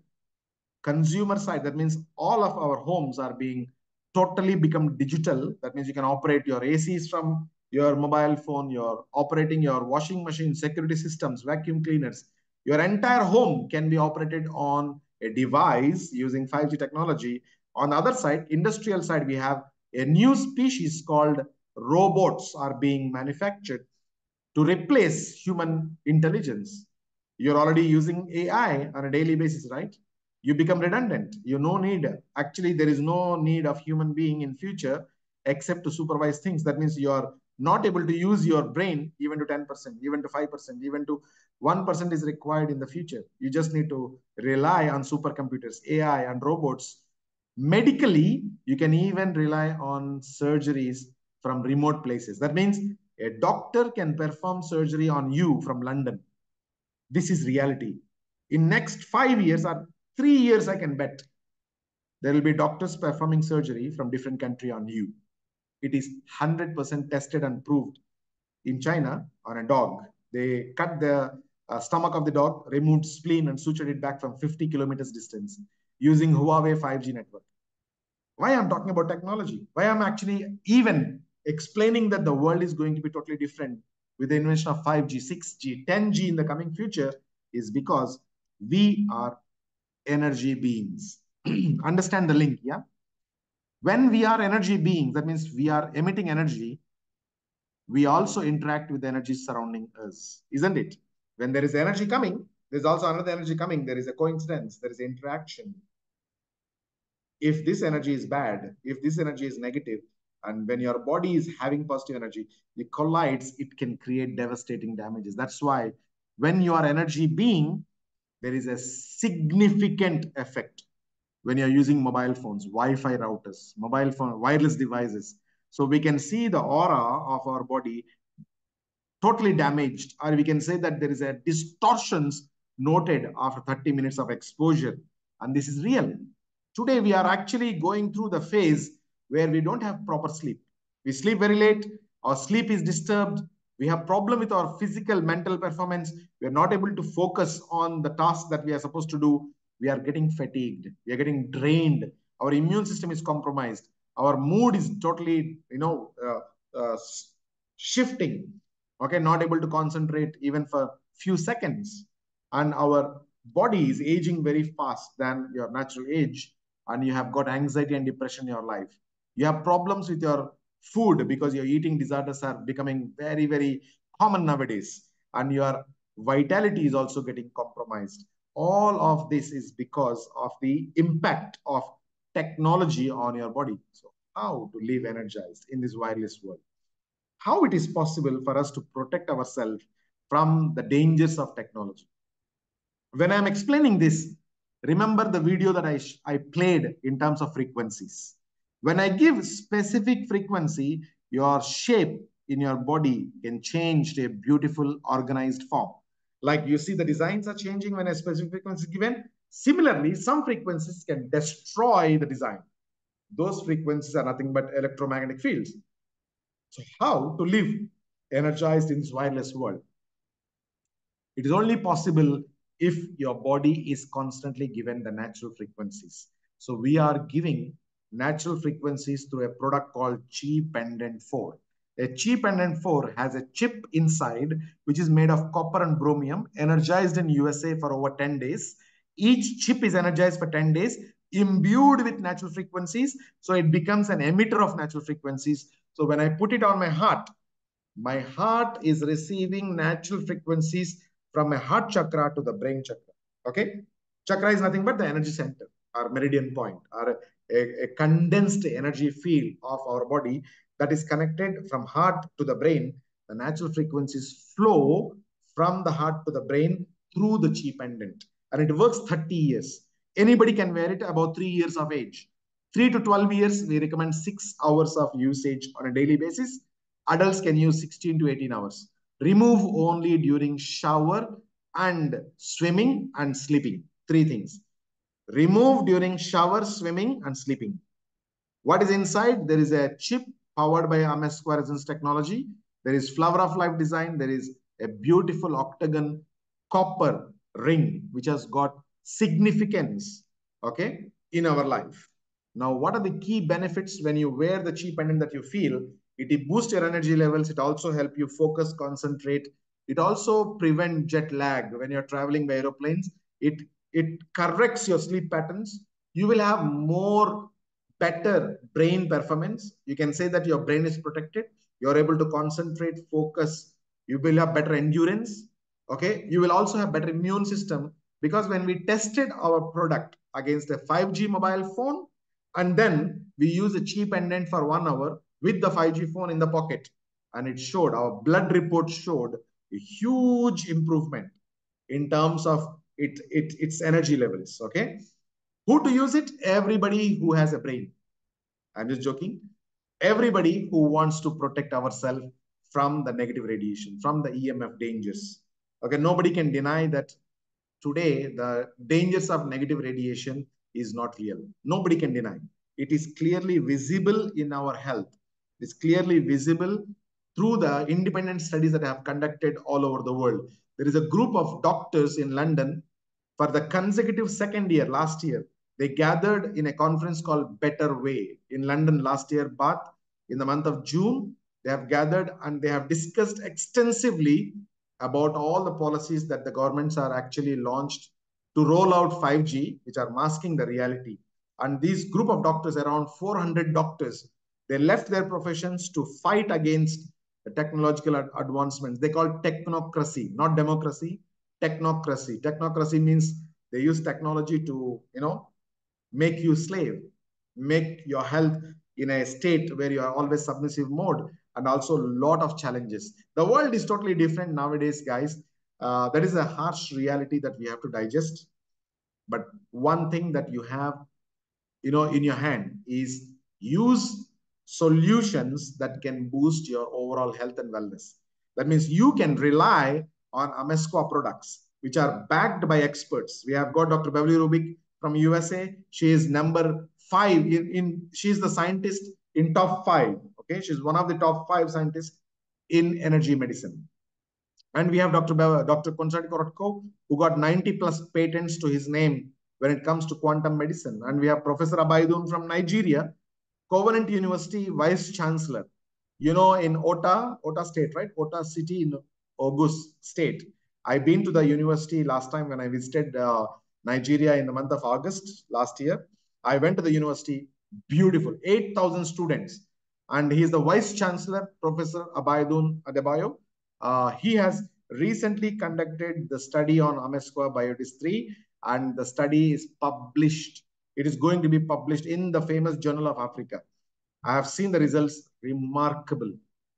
consumer side, that means all of our homes are being totally become digital. That means you can operate your ACs from your mobile phone, your operating your washing machine, security systems, vacuum cleaners, your entire home can be operated on a device using 5G technology. On the other side, industrial side, we have a new species called robots are being manufactured to replace human intelligence. You're already using AI on a daily basis, right? You become redundant. You no need. Actually, there is no need of human being in future except to supervise things. That means you are not able to use your brain even to 10%, even to 5%, even to 1% is required in the future. You just need to rely on supercomputers, AI, and robots. Medically, you can even rely on surgeries from remote places. That means a doctor can perform surgery on you from London. This is reality. In next 5 years or 3 years, I can bet there will be doctors performing surgery from different country on you. It is 100% tested and proved. In China, on a dog, they cut the stomach of the dog, removed spleen, and sutured it back from 50 kilometers distance using Huawei 5G network. Why I'm talking about technology? Why I'm actually even explaining that the world is going to be totally different with the invention of 5G, 6G, 10G in the coming future is because we are energy beings. Understand the link, yeah? When we are energy beings, that means we are emitting energy, we also interact with the energy surrounding us, isn't it? When there is energy coming, there's also another energy coming. There is a coincidence, there is interaction. If this energy is bad, if this energy is negative, and when your body is having positive energy, it collides, it can create devastating damages. That's why when you are energy being, there is a significant effect when you're using mobile phones, Wi-Fi routers, mobile phone, wireless devices. So we can see the aura of our body totally damaged, or we can say that there is a distortions noted after 30 minutes of exposure. And this is real. Today, we are actually going through the phase where we don't have proper sleep. We sleep very late, our sleep is disturbed, we have problem with our physical, mental performance, we are not able to focus on the tasks that we are supposed to do, we are getting fatigued, we are getting drained, our immune system is compromised, our mood is totally, shifting, okay, not able to concentrate even for few seconds, and our body is aging very fast than your natural age, and you have got anxiety and depression in your life. You have problems with your food because your eating disorders are becoming very, very common nowadays, and your vitality is also getting compromised. All of this is because of the impact of technology on your body. So how to live energized in this wireless world? How it is possible for us to protect ourselves from the dangers of technology? When I'm explaining this, remember the video that I played in terms of frequencies. When I give specific frequency, your shape in your body can change to a beautiful organized form. Like you see the designs are changing when a specific frequency is given. Similarly, some frequencies can destroy the design. Those frequencies are nothing but electromagnetic fields. So how to live energized in this wireless world? It is only possible if your body is constantly given the natural frequencies. So we are giving natural frequencies through a product called Chi Pendant 4. A Chi Pendant 4 has a chip inside, which is made of copper and chromium, energized in USA for over 10 days. Each chip is energized for 10 days, imbued with natural frequencies. So it becomes an emitter of natural frequencies. So when I put it on my heart is receiving natural frequencies from a heart chakra to the brain chakra. Okay? Chakra is nothing but the energy center, or meridian point, or a condensed energy field of our body that is connected from heart to the brain. The natural frequencies flow from the heart to the brain through the chi pendant. And it works 30 years. Anybody can wear it about 3 years of age. 3 to 12 years, we recommend 6 hours of usage on a daily basis. Adults can use 16 to 18 hours. Remove only during shower and swimming and sleeping. 3 things. Remove during shower, swimming, and sleeping. What is inside? There is a chip powered by Amezcua resonance technology. There is flower of life design. There is a beautiful octagon copper ring, which has got significance, okay, in our life. Now, what are the key benefits when you wear the chi pendant that you feel? It boosts your energy levels. It also helps you focus, concentrate. It also prevents jet lag when you're traveling by aeroplanes. It corrects your sleep patterns. You will have more better brain performance. You can say that your brain is protected. You're able to concentrate, focus. You will have better endurance. Okay. You will also have better immune system, because when we tested our product against a 5G mobile phone, and then we use a cheap pendant for 1 hour with the 5G phone in the pocket, and it showed, our blood report showed a huge improvement in terms of its energy levels. Okay. Who to use it? Everybody who has a brain. I'm just joking. Everybody who wants to protect ourselves from the negative radiation, from the EMF dangers. Okay, nobody can deny that today the dangers of negative radiation is not real. Nobody can deny. It is clearly visible in our health. It's clearly visible through the independent studies that have conducted all over the world. There is a group of doctors in London for the consecutive second year, last year. They gathered in a conference called Better Way in London last year, Bath, in the month of June. They have gathered and they have discussed extensively about all the policies that the governments are actually launched to roll out 5G, which are masking the reality. And these group of doctors, around 400 doctors, they left their professions to fight against the technological advancements. They call technocracy, not democracy, technocracy. Technocracy means they use technology to, make you slave, make your health in a state where you are always submissive mode, and also a lot of challenges. The world is totally different nowadays, guys. That is a harsh reality that we have to digest. But one thing that you have, in your hand is use solutions that can boost your overall health and wellness. That means you can rely on Amezcua products, which are backed by experts. We have got Dr. Beverly Rubik from USA. She is number 5 she's the scientist in top 5. Okay, she's one of the top 5 scientists in energy medicine. And we have Dr. Konstantin Korotko, who got 90 plus patents to his name when it comes to quantum medicine. And we have Professor Abaidun from Nigeria, Covenant University Vice Chancellor. In Ota State, right? Ota City in Ogun State. I've been to the university last time when I visited Nigeria in the month of August last year. I went to the university, beautiful, 8,000 students. And he's the Vice Chancellor, Professor Abaidun Adebayo. He has recently conducted the study on Amezcua Biodis 3, and the study is published. It is going to be published in the famous Journal of Africa. I have seen the results, remarkable.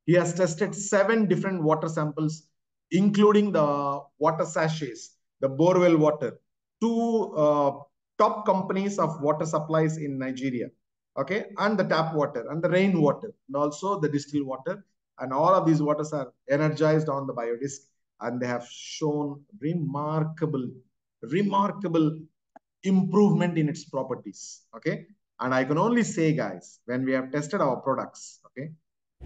He has tested 7 different water samples, including the water sachets, the borewell water, 2 top companies of water supplies in Nigeria, okay, and the tap water and the rain water, and also the distilled water. And all of these waters are energized on the biodisc, and they have shown remarkable improvement in its properties. Okay. And I can only say, guys, when we have tested our products, okay.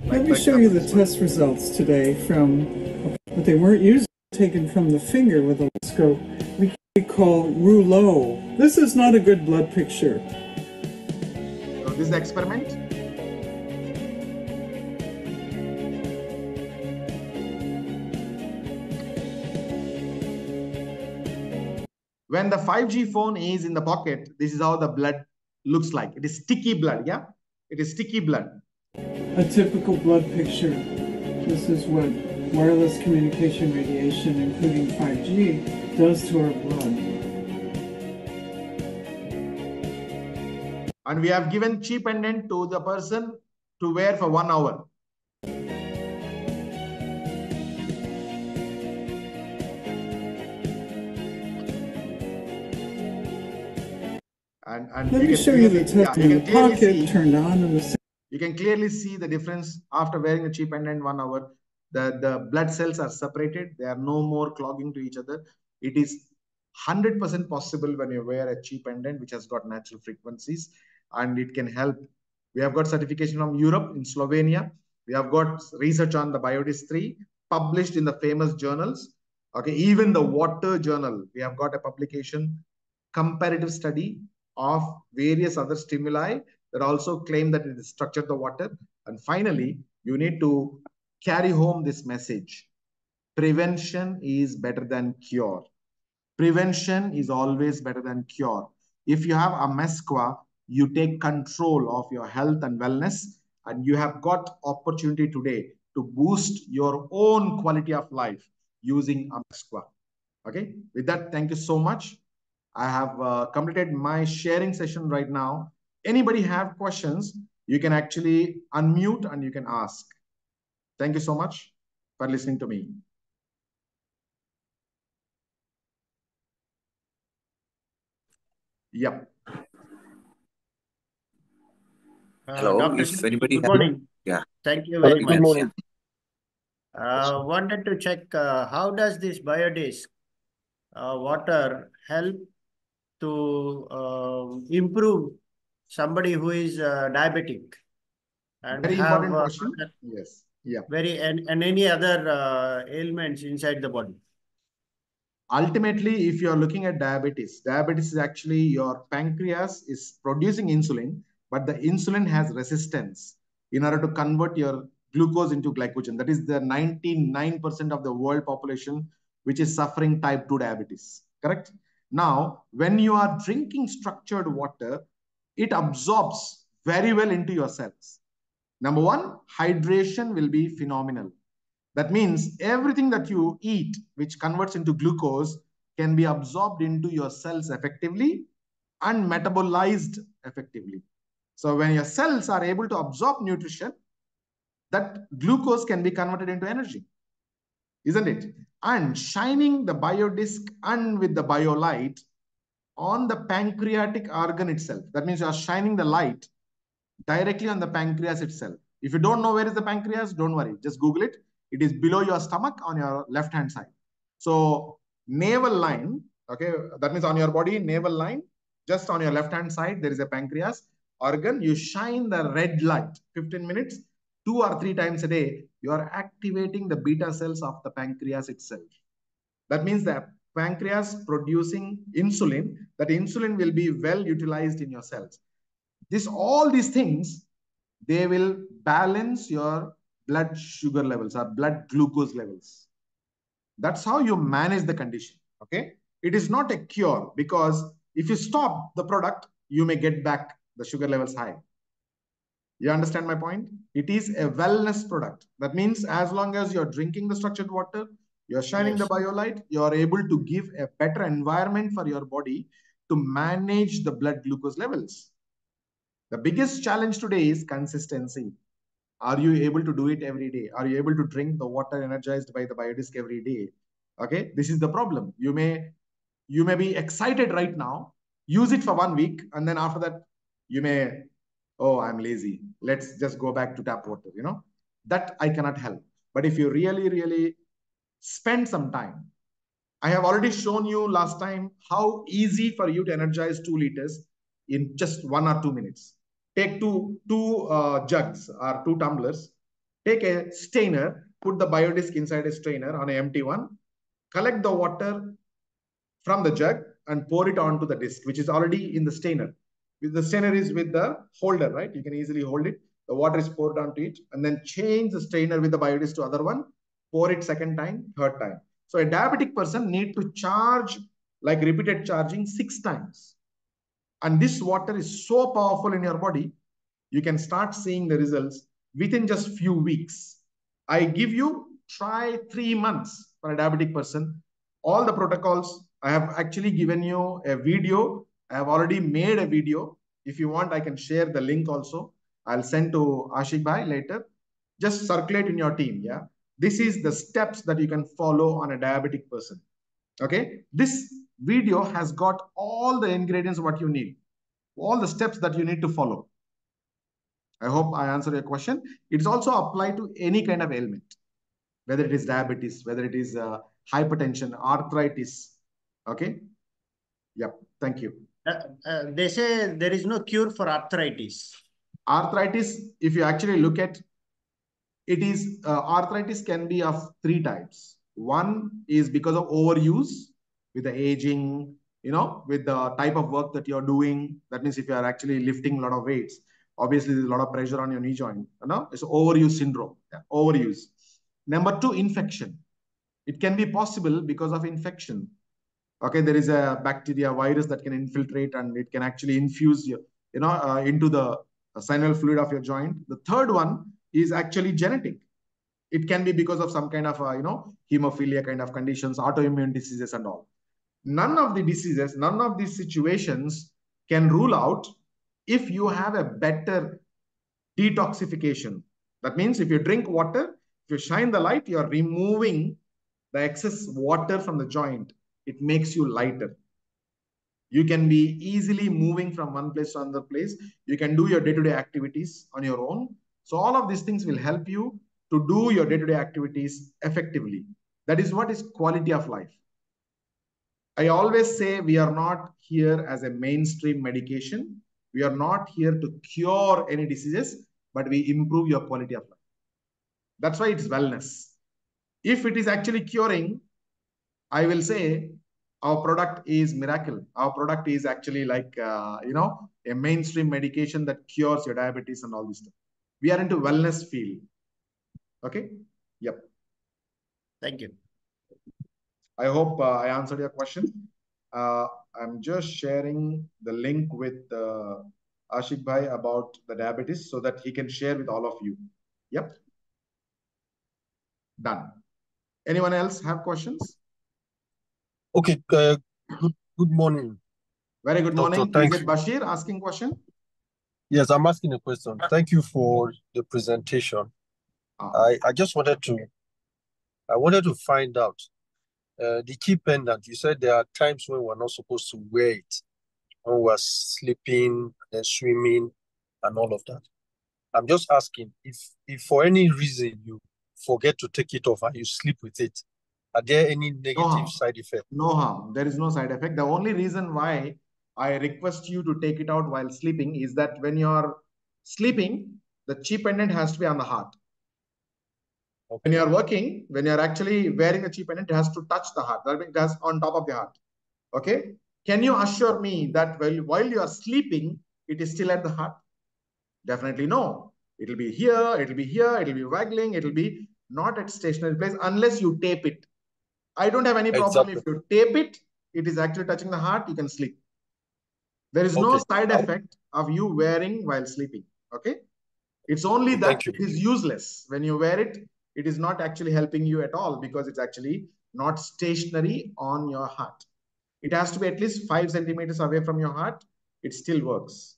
Let me show you the test results today but they weren't used, taken from the finger with a scope. We call rouleau. This is not a good blood picture.
So this is the experiment. When the 5G phone is in the pocket, this is how the blood looks like. It is sticky blood, yeah? It is sticky blood.
A typical blood picture. This is what wireless communication radiation, including 5G, does to our blood.
And we have given cheap pendant to the person to wear for 1 hour. And
let me show you the test in the pocket, turned on in the.
You can clearly see the difference after wearing a cheap pendant 1 hour. The blood cells are separated. They are no more clogging to each other. It is 100% possible when you wear a cheap pendant, which has got natural frequencies, and it can help. We have got certification from Europe in Slovenia. We have got research on the Biodis 3 published in the famous journals. Okay, even the Water Journal, we have got a publication, comparative study of various other stimuli that also claim that it has structured the water. And finally, You need to carry home this message. Prevention is better than cure. Prevention is always better than cure. If you have Amezcua, you take control of your health and wellness, and you have got opportunity today to boost your own quality of life using Amezcua. Okay, with that, thank you so much. I have completed my sharing session right now. Anybody have questions, you can actually unmute and you can ask. Thank you so much for listening to me. Yep.
Hello,
Dr.
if anybody
good
has,
morning.
yeah.
Thank you
Hello,
very
good
much.
morning.
Wanted to check how does this biodisk water help to improve somebody who is diabetic and
Very
have
important question. Yes. Yeah.
and any other ailments inside the body?
Ultimately, if you are looking at diabetes is actually your pancreas is producing insulin, but the insulin has resistance in order to convert your glucose into glycogen. That is the 99% of the world population which is suffering type 2 diabetes. Correct? Now, when you are drinking structured water, it absorbs very well into your cells. Number one, hydration will be phenomenal. That means everything that you eat, which converts into glucose, can be absorbed into your cells effectively and metabolized effectively. So when your cells are able to absorb nutrition, that glucose can be converted into energy, isn't it? And shining the biodisk and with the biolight on the pancreatic organ itself. That means you are shining the light directly on the pancreas itself. If you don't know where is the pancreas, don't worry. Just Google it. It is below your stomach on your left-hand side. So navel line, okay, that means on your body, navel line, just on your left-hand side, there is a pancreas organ. You shine the red light, 15 minutes, 2 or 3 times a day. You are activating the beta cells of the pancreas itself. That means that pancreas producing insulin, that insulin will be well utilized in your cells. All these things, they will balance your blood sugar levels or blood glucose levels. That's how you manage the condition. Okay, it is not a cure, because if you stop the product, you may get back the sugar levels high. You understand my point? It is a wellness product. That means as long as you're drinking the structured water, you're shining the biolight, you're able to give a better environment for your body to manage the blood glucose levels. The biggest challenge today is consistency. Are you able to do it every day? Are you able to drink the water energized by the biodisk every day? Okay, this is the problem. You may be excited right now, use it for 1 week, and then after that, you may, oh, I'm lazy. Let's just go back to tap water, That I cannot help. But if you really, really spend some time, I have already shown you last time how easy for you to energize 2 liters in just 1 or 2 minutes. Take two jugs or 2 tumblers, take a strainer, put the biodisk inside a strainer on an empty one, collect the water from the jug and pour it onto the disc, which is already in the strainer. The strainer is with the holder, right? You can easily hold it. The water is poured onto it, and then change the strainer with the biodisk to other one, pour it second time, third time. So a diabetic person need to charge, like repeated charging, 6 times. And this water is so powerful in your body, you can start seeing the results within just few weeks. I give you, try 3 months for a diabetic person. All the protocols, I have actually given you a video. I have already made a video. If you want, I can share the link also. I'll send to Ashik Bhai later. Just circulate in your team, yeah? This is the steps that you can follow on a diabetic person, okay? This video has got all the ingredients what you need, all the steps that you need to follow. I hope I answered your question. It's also applied to any kind of ailment, whether it is diabetes, whether it is hypertension, arthritis, okay? Yep, thank you.
They say there is no cure for arthritis.
Arthritis, if you actually look at it, is arthritis can be of 3 types. One is because of overuse with the aging, with the type of work that you're doing. That means if you are actually lifting a lot of weights. Obviously, there's a lot of pressure on your knee joint. It's overuse syndrome. Yeah, overuse. Number 2, infection. It can be possible because of infection. Okay, there is a bacteria, virus that can infiltrate, and it can actually infuse into the synovial fluid of your joint. The third one is actually genetic. It can be because of some kind of hemophilia kind of conditions, autoimmune diseases, and all. None of the diseases, none of these situations can rule out if you have a better detoxification. That means if you drink water, if you shine the light, you're removing the excess water from the joint. It makes you lighter. You can be easily moving from one place to another place. You can do your day-to-day activities on your own. So all of these things will help you to do your day-to-day activities effectively. That is what is quality of life. I always say we are not here as a mainstream medication. We are not here to cure any diseases, but we improve your quality of life. That's why it's wellness. If it is actually curing, I will say our product is miracle. Our product is actually like, a mainstream medication that cures your diabetes and all this stuff. We are into wellness field. Okay. Yep.
Thank you.
I hope I answered your question. I'm just sharing the link with Ashik Bhai about the diabetes so that he can share with all of you. Yep. Done. Anyone else have questions?
Okay. Good morning.
Very good
Doctor,
morning. Is it Bashir asking question?
Yes, I'm asking a question. Thank you for the presentation. I just wanted to find out the key pendant. You said there are times when we're not supposed to wear it, when we're sleeping, then swimming, and all of that. I'm just asking if for any reason you forget to take it off and you sleep with it, are there any negative side effects?
No harm. There is no side effect. The only reason why I request you to take it out while sleeping is that when you're sleeping, the chi pendant has to be on the heart. Okay. When you're working, when you're actually wearing the chi pendant, it has to touch the heart. That means it has on top of the heart. Okay. Can you assure me that while you are sleeping, it is still at the heart? Definitely no. It'll be here, it'll be here, it'll be waggling, it'll be not at stationary place unless you tape it. I don't have any problem. Exactly. If you tape it, it is actually touching the heart, you can sleep. There is no side effect of you wearing while sleeping. Okay. It's only that it is useless. When you wear it, it is not actually helping you at all because it's actually not stationary on your heart. It has to be at least 5 centimeters away from your heart. It still works.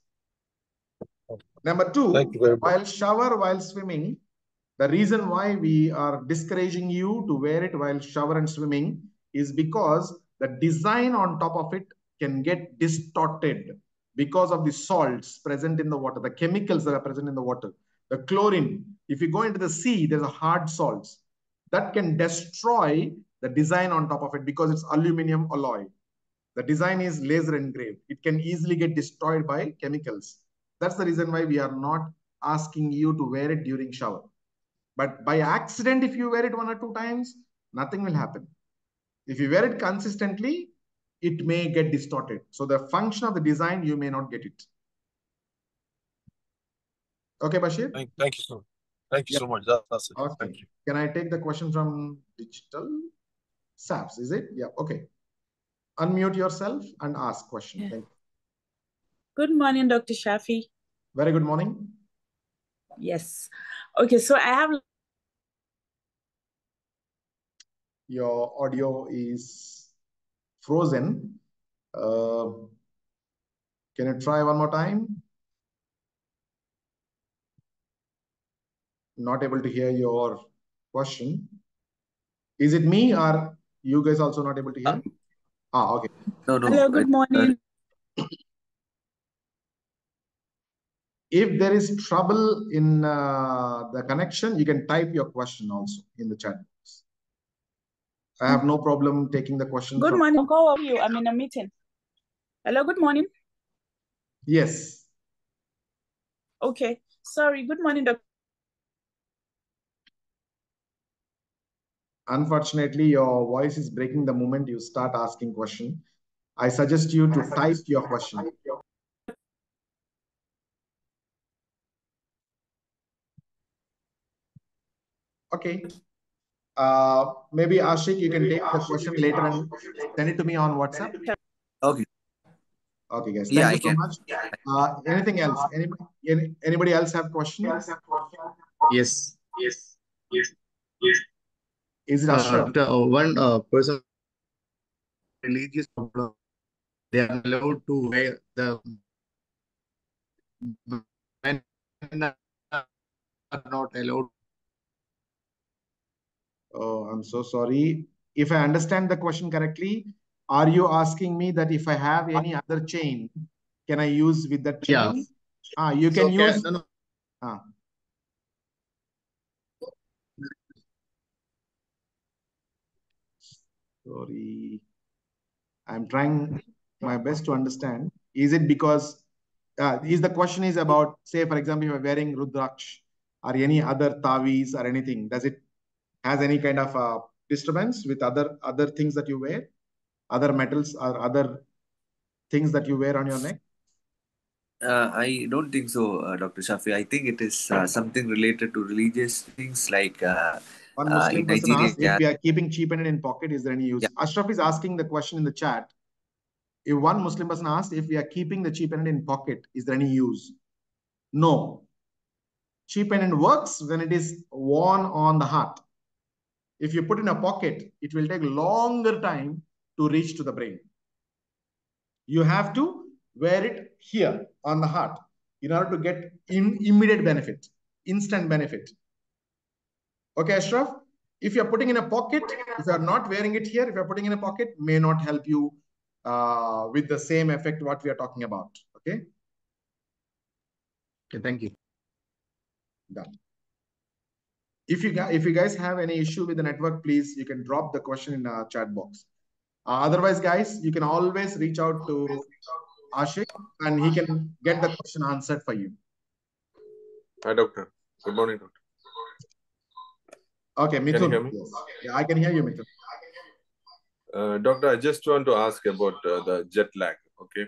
Number 2, while shower, while swimming, the reason why we are discouraging you to wear it while shower and swimming is because the design on top of it can get distorted because of the salts present in the water, the chemicals that are present in the water, the chlorine. If you go into the sea, there's a hard salts that can destroy the design on top of it because it's aluminum alloy. The design is laser engraved. It can easily get destroyed by chemicals. That's the reason why we are not asking you to wear it during shower. But by accident, if you wear it 1 or 2 times, nothing will happen. If you wear it consistently, it may get distorted. So the function of the design, you may not get it. Okay, Bashir?
Thank you, sir. Thank you so much. That's it.
Okay.
Thank you.
Can I take the question from digital? SAPS, is it? Yeah, okay. Unmute yourself and ask question. Thank you.
Good morning, Dr. Shafi.
Very good morning.
Yes. Okay, so I have...
Your audio is frozen. Can you try one more time? Not able to hear your question. Is it me or you guys also not able to hear? Okay.
No. Hello, good morning.
If there is trouble in the connection, you can type your question also in the chat box. I have no problem taking the question.
Good morning. How are you? I'm in a meeting. Hello, good morning.
Yes.
Okay. Sorry. Good morning, Dr.
Unfortunately, your voice is breaking the moment you start asking question. I suggest you to type your question. Okay. Maybe Ashik, you can take the question later and send it to me on WhatsApp.
Okay.
Okay, guys.
Yeah,
Thank you so much. Anything else? Anybody else have questions?
Yes.
Is it Ashraf?
One person religious problem, they are allowed to wear the men are not allowed.
Oh, I'm so sorry. If I understand the question correctly, are you asking me that if I have any other chain, can I use with that chain?
Yeah.
You can use.
No.
Sorry. I'm trying my best to understand. Is it because is the question is about, say, for example, if you're wearing Rudraksh or any other tavis or anything, does it has any kind of disturbance with other things that you wear, other metals or other things that you wear on your neck?
I don't think so, Dr. Shafi. I think it is something related to religious things like
One Muslim
in
person
Nigeria.
asked if we are keeping cheap and in pocket, is there any use? Yeah. Ashraf is asking the question in the chat. If one Muslim person asked if we are keeping the cheap pendant in pocket, is there any use? No. Cheap pendant works when it is worn on the heart. If you put in a pocket, it will take longer time to reach to the brain. You have to wear it here on the heart in order to get immediate benefit, instant benefit. Okay, Ashraf? If you're putting in a pocket, if you're not wearing it here, if you're putting in a pocket, may not help you with the same effect what we are talking about. Okay?
Okay, thank you.
Done. If you guys have any issue with the network, please, you can drop the question in the chat box. Otherwise, guys, you can always reach out to Ashik and he can get the question answered for you.
Hi, doctor. Good morning, doctor.
Okay, Mithun.
Can you hear me?
Yes. Yeah, I can hear you, Mithun.
Doctor, I just want to ask about the jet lag, okay?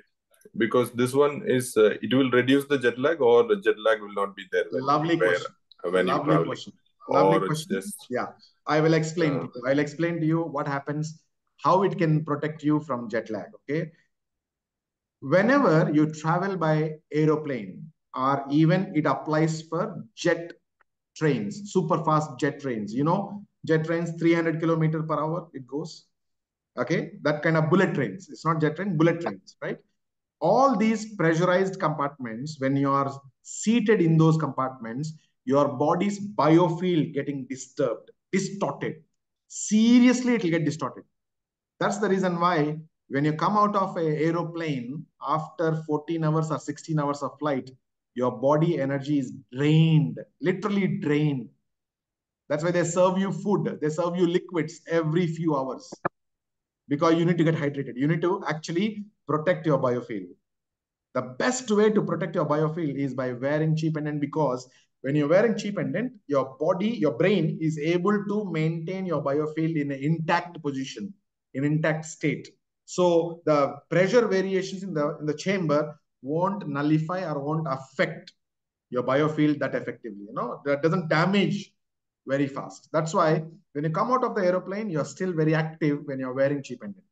Because this one is, it will reduce the jet lag or the jet lag will not be there when
Lovely
you wear,
question.
when
Lovely
you're traveling.
question. Lovely question.
Just,
yeah, I will explain to you. I'll explain to you what happens, how it can protect you from jet lag, okay? Whenever you travel by aeroplane, or even it applies for jet trains, super fast jet trains, you know, jet trains 300 kilometers per hour, it goes. Okay, that kind of bullet trains. It's not jet train, bullet trains, right? All these pressurized compartments, when you are seated in those compartments, your body's biofield getting disturbed, distorted. Seriously, it will get distorted. That's the reason why when you come out of an aeroplane after 14 hours or 16 hours of flight, your body energy is drained, literally drained. That's why they serve you food. They serve you liquids every few hours because you need to get hydrated. You need to actually protect your biofield. The best way to protect your biofield is by wearing cheap pendant, because when you're wearing cheap pendant, your body, your brain is able to maintain your biofield in an intact position, in intact state. So the pressure variations in the chamber won't nullify or won't affect your biofield that effectively. You know, that doesn't damage very fast. That's why when you come out of the aeroplane, you're still very active when you're wearing cheap pendant.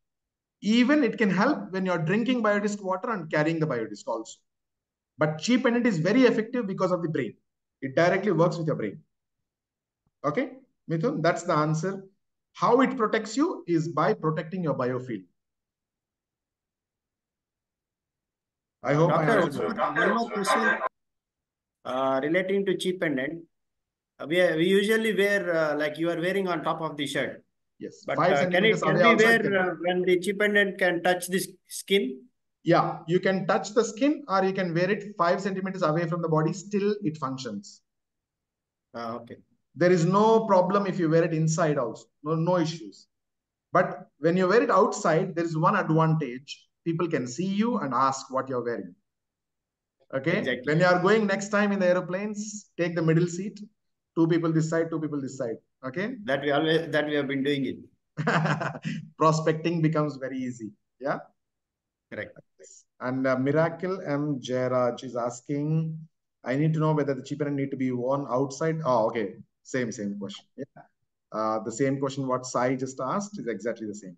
Even it can help when you're drinking biodisc water and carrying the biodisc also. But cheap pendant is very effective because of the brain. It directly works with your brain. Okay, Mithun, that's the answer. How it protects you is by protecting your biofield. I hope
Doctor,
I answered.
one more question relating to cheap pendant. We usually wear like you are wearing on top of the shirt.
Yes.
But
5 centimeters
can
away
we
also
wear when the cheap pendant can touch the skin?
Yeah, you can touch the skin or you can wear it 5 centimeters away from the body. Still, it functions.
Okay.
There is no problem if you wear it inside also. No issues. But when you wear it outside, there is one advantage. People can see you and ask what you're wearing. Okay.
Exactly.
When you are going next time in the aeroplanes, take the middle seat. 2 people this side, 2 people this side. Okay.
That we have been doing it.
Prospecting becomes very easy. Yeah.
Correct.
And Miracle M. Jairaj is asking, I need to know whether the cheap pendant need to be worn outside. Oh, okay. Same question. Yeah. The same question what Sai just asked is exactly the same.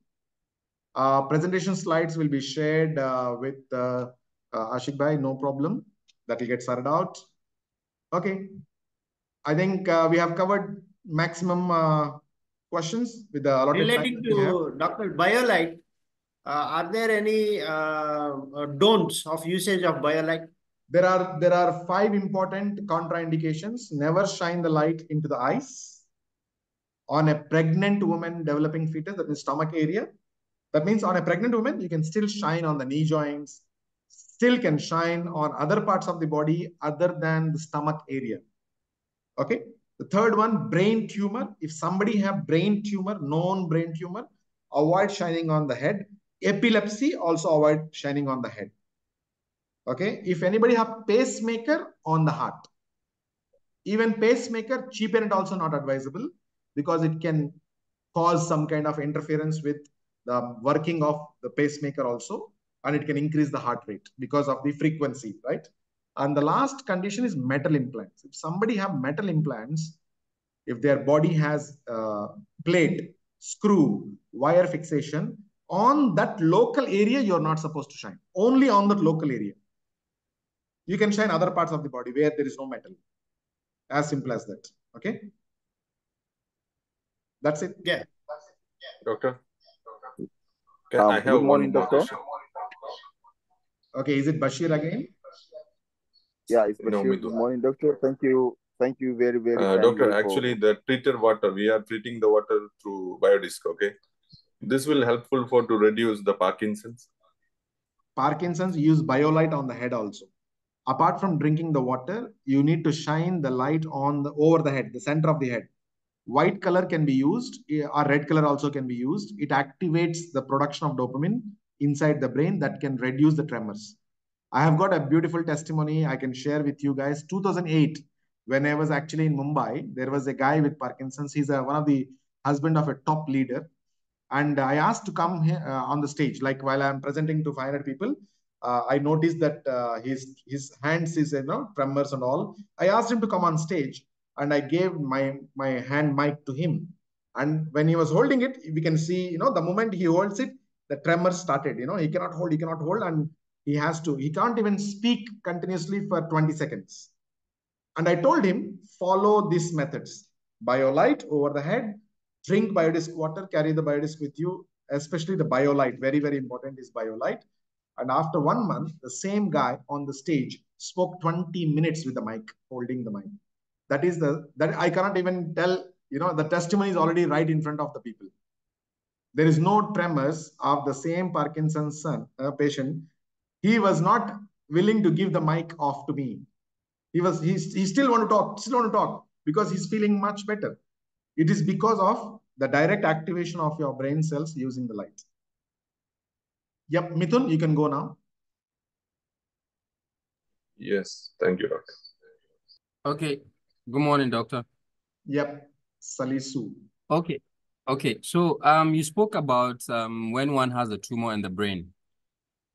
Presentation slides will be shared with Ashik Bhai, no problem. That will get sorted out. Okay. I think we have covered maximum questions with the allotted
relating
time
to Dr. BioLite. Are there any don'ts of usage of BioLite?
There are 5 important contraindications. Never shine the light into the eyes. On a pregnant woman developing fetus, that is stomach area. That means on a pregnant woman, you can still shine on the knee joints, still can shine on other parts of the body other than the stomach area. Okay. The third one, brain tumor. If somebody have brain tumor, known brain tumor, avoid shining on the head. Epilepsy, also avoid shining on the head. Okay. If anybody have pacemaker, on the heart. Even pacemaker, cheapen it also not advisable because it can cause some kind of interference with the working of the pacemaker also, and it can increase the heart rate because of the frequency, right? And the last condition is metal implants. If somebody have metal implants, if their body has plate, screw, wire fixation, on that local area, you're not supposed to shine. Only on that local area. You can shine other parts of the body where there is no metal. As simple as that. Okay. That's it.
Yeah.
Doctor. Okay, I have one more question.
Okay, is it Bashir again?
Yeah, it's Bashir.
No,
Good morning, doctor. Thank you very, very
Doctor, actually the treated water, we are treating the water through biodisc, okay? This will helpful to reduce the Parkinson's.
Parkinson's, use BioLite on the head also. Apart from drinking the water, you need to shine the light on over the head, the center of the head. White color can be used, or red color also can be used. It activates the production of dopamine inside the brain that can reduce the tremors. I have got a beautiful testimony I can share with you guys. 2008, when I was actually in Mumbai, there was a guy with Parkinson's. He's one of the husband of a top leader. And I asked to come here on the stage, like while I'm presenting to 500 people, I noticed that his hands is, tremors and all. I asked him to come on stage and I gave my hand mic to him. And when he was holding it, we can see, the moment he holds it, the tremors started, he cannot hold, and he can't even speak continuously for 20 seconds. And I told him, follow these methods. BioLite over the head, drink biodisc water, carry the biodisc with you, especially the BioLite. Very, very important is BioLite. And after 1 month, the same guy on the stage spoke 20 minutes with the mic, holding the mic. That I cannot even tell, the testimony is already right in front of the people. There is no tremors of the same Parkinson's patient. He was not willing to give the mic off to me. He still want to talk because he's feeling much better. It is because of the direct activation of your brain cells using the light. Yep, Mithun, you can go now.
Yes, thank you, doctor.
Okay, good morning, doctor.
Yep, Salisu.
Okay. So you spoke about when one has a tumor in the brain.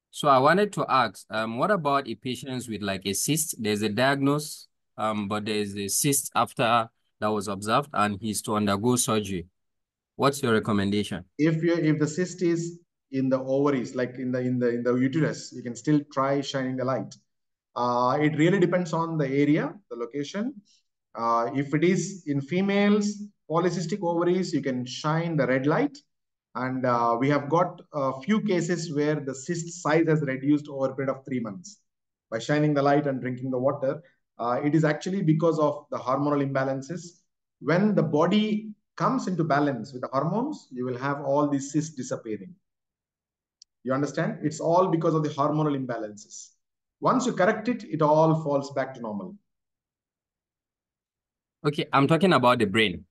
So I wanted to ask, what about a patient with like a cyst? There's a diagnosis, but there's a cyst after that was observed, and he's to undergo surgery. What's your recommendation?
If the cyst is in the ovaries, like in the uterus, you can still try shining the light. It really depends on the area, the location. If it is in females, polycystic ovaries, you can shine the red light. And we have got a few cases where the cyst size has reduced over a period of 3 months by shining the light and drinking the water. It is actually because of the hormonal imbalances. When the body comes into balance with the hormones, you will have all these cysts disappearing. You understand? It's all because of the hormonal imbalances. Once you correct it, it all falls back to normal.
Okay, I'm talking about the brain.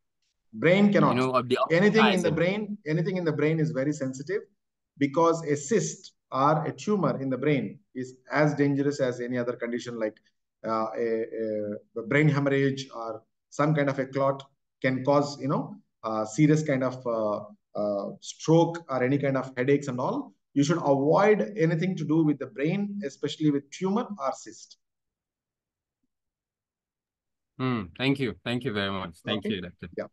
Brain cannot. Anything in the brain is very sensitive, because a cyst or a tumor in the brain is as dangerous as any other condition, like a brain hemorrhage or some kind of a clot can cause, serious kind of stroke or any kind of headaches and all. You should avoid anything to do with the brain, especially with tumor or cyst.
Thank you. Thank you very much. Thank you, Doctor.
Yeah.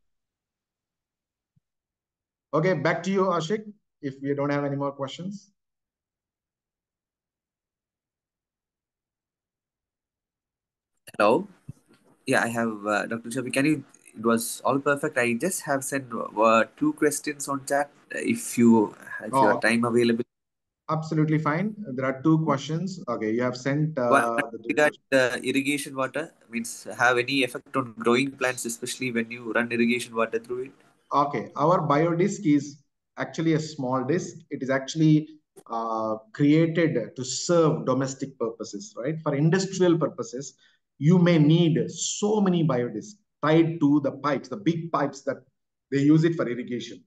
Okay, back to you, Ashik, if we don't have any more questions.
Hello. Yeah, I have Dr. Shafi. It was all perfect. I just have sent two questions on chat. If you have time available.
Absolutely fine. There are two questions. Okay, you have sent
One
the two
regard irrigation water means have any effect on growing plants, especially when you run irrigation water through it.
Okay, our biodisk is actually a small disk. It is actually created to serve domestic purposes, right? For industrial purposes, you may need so many biodisks tied to the pipes, the big pipes that they use it for irrigation.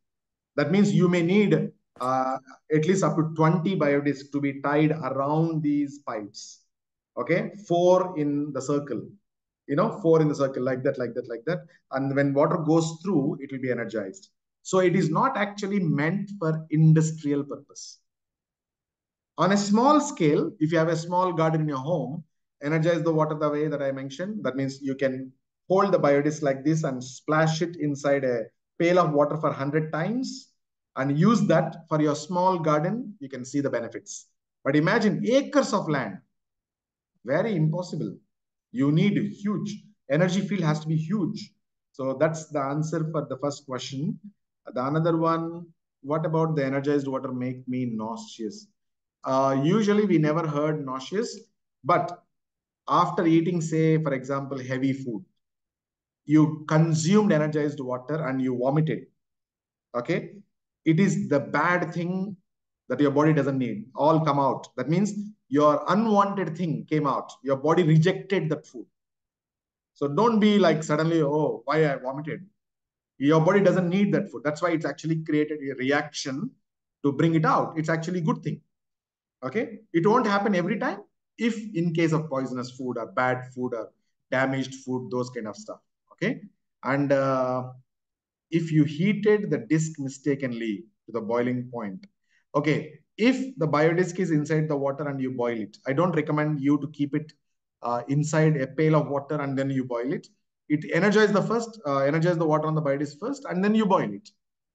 That means you may need at least up to 20 biodiscs to be tied around these pipes. Okay, 4 in the circle. 4 in the circle, like that, like that, like that. And when water goes through, it will be energized. So it is not actually meant for industrial purpose. On a small scale, if you have a small garden in your home, energize the water the way that I mentioned. That means you can hold the biodisc like this and splash it inside a pail of water for 100 times and use that for your small garden. You can see the benefits. But imagine acres of land. Very impossible. You need huge energy field, has to be huge. So that's the answer for the first question. The another one, what about the energized water make me nauseous? Usually we never heard nauseous, but after eating, say, for example, heavy food, you consumed energized water and you vomited. Okay. It is the bad thing that your body doesn't need. All come out. That means your unwanted thing came out. Your body rejected that food. So don't be like suddenly, oh, why I vomited. Your body doesn't need that food. That's why it's actually created a reaction to bring it out. It's actually a good thing. Okay. It won't happen every time if in case of poisonous food or bad food or damaged food, those kind of stuff. Okay. And if you heated the disk mistakenly to the boiling point. Okay, if the biodisk is inside the water and you boil it, I don't recommend you to keep it inside a pail of water and then you boil it. It energize the water on the biodisk first and then you boil it.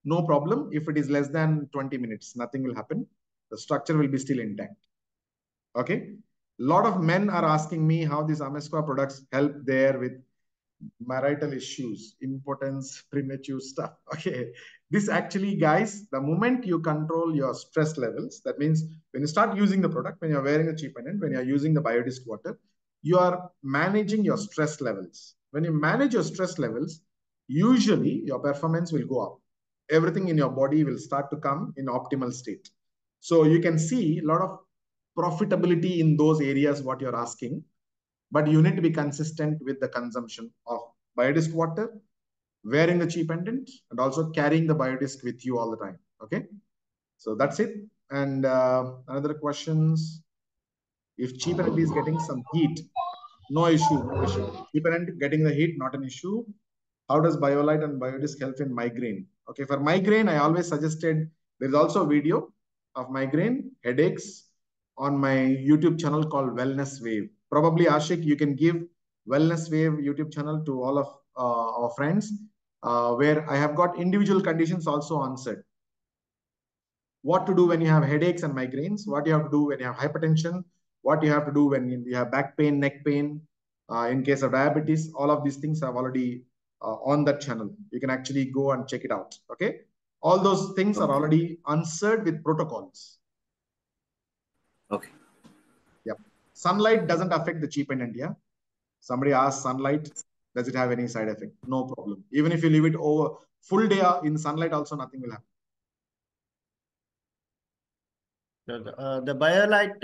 No problem. If it is less than 20 minutes, nothing will happen. The structure will be still intact. Okay. A lot of men are asking me how these Amezcua products help there with marital issues, impotence, premature stuff. Okay. This actually, guys, the moment you control your stress levels, that means when you start using the product, when you're wearing a cheap pendant, when you're using the biodisk water, you are managing your stress levels. When you manage your stress levels, usually your performance will go up. Everything in your body will start to come in optimal state. So you can see a lot of profitability in those areas, what you're asking. But you need to be consistent with the consumption of biodisk water, wearing the cheap pendant, and also carrying the biodisk with you all the time. Okay. So that's it. And another questions. If cheap pendant is getting some heat, no issue, no issue. Cheap pendant getting the heat, not an issue. How does BioLite and biodisk help in migraine? Okay, for migraine, I always suggested there's also a video of migraine, headaches on my YouTube channel called Wellness Wave. Probably, Ashik, you can give Wellness Wave YouTube channel to all of our friends, where I have got individual conditions also answered. What to do when you have headaches and migraines, what you have to do when you have hypertension, what you have to do when you have back pain, neck pain, in case of diabetes, all of these things I've already on that channel. You can actually go and check it out. Okay. All those things are already answered with protocols.
Okay.
Yep. Sunlight doesn't affect the cheap pendant. Yeah. Somebody asked sunlight, does it have any side effect? No problem. Even if you leave it over full day in sunlight, also nothing will happen.
The BioLite,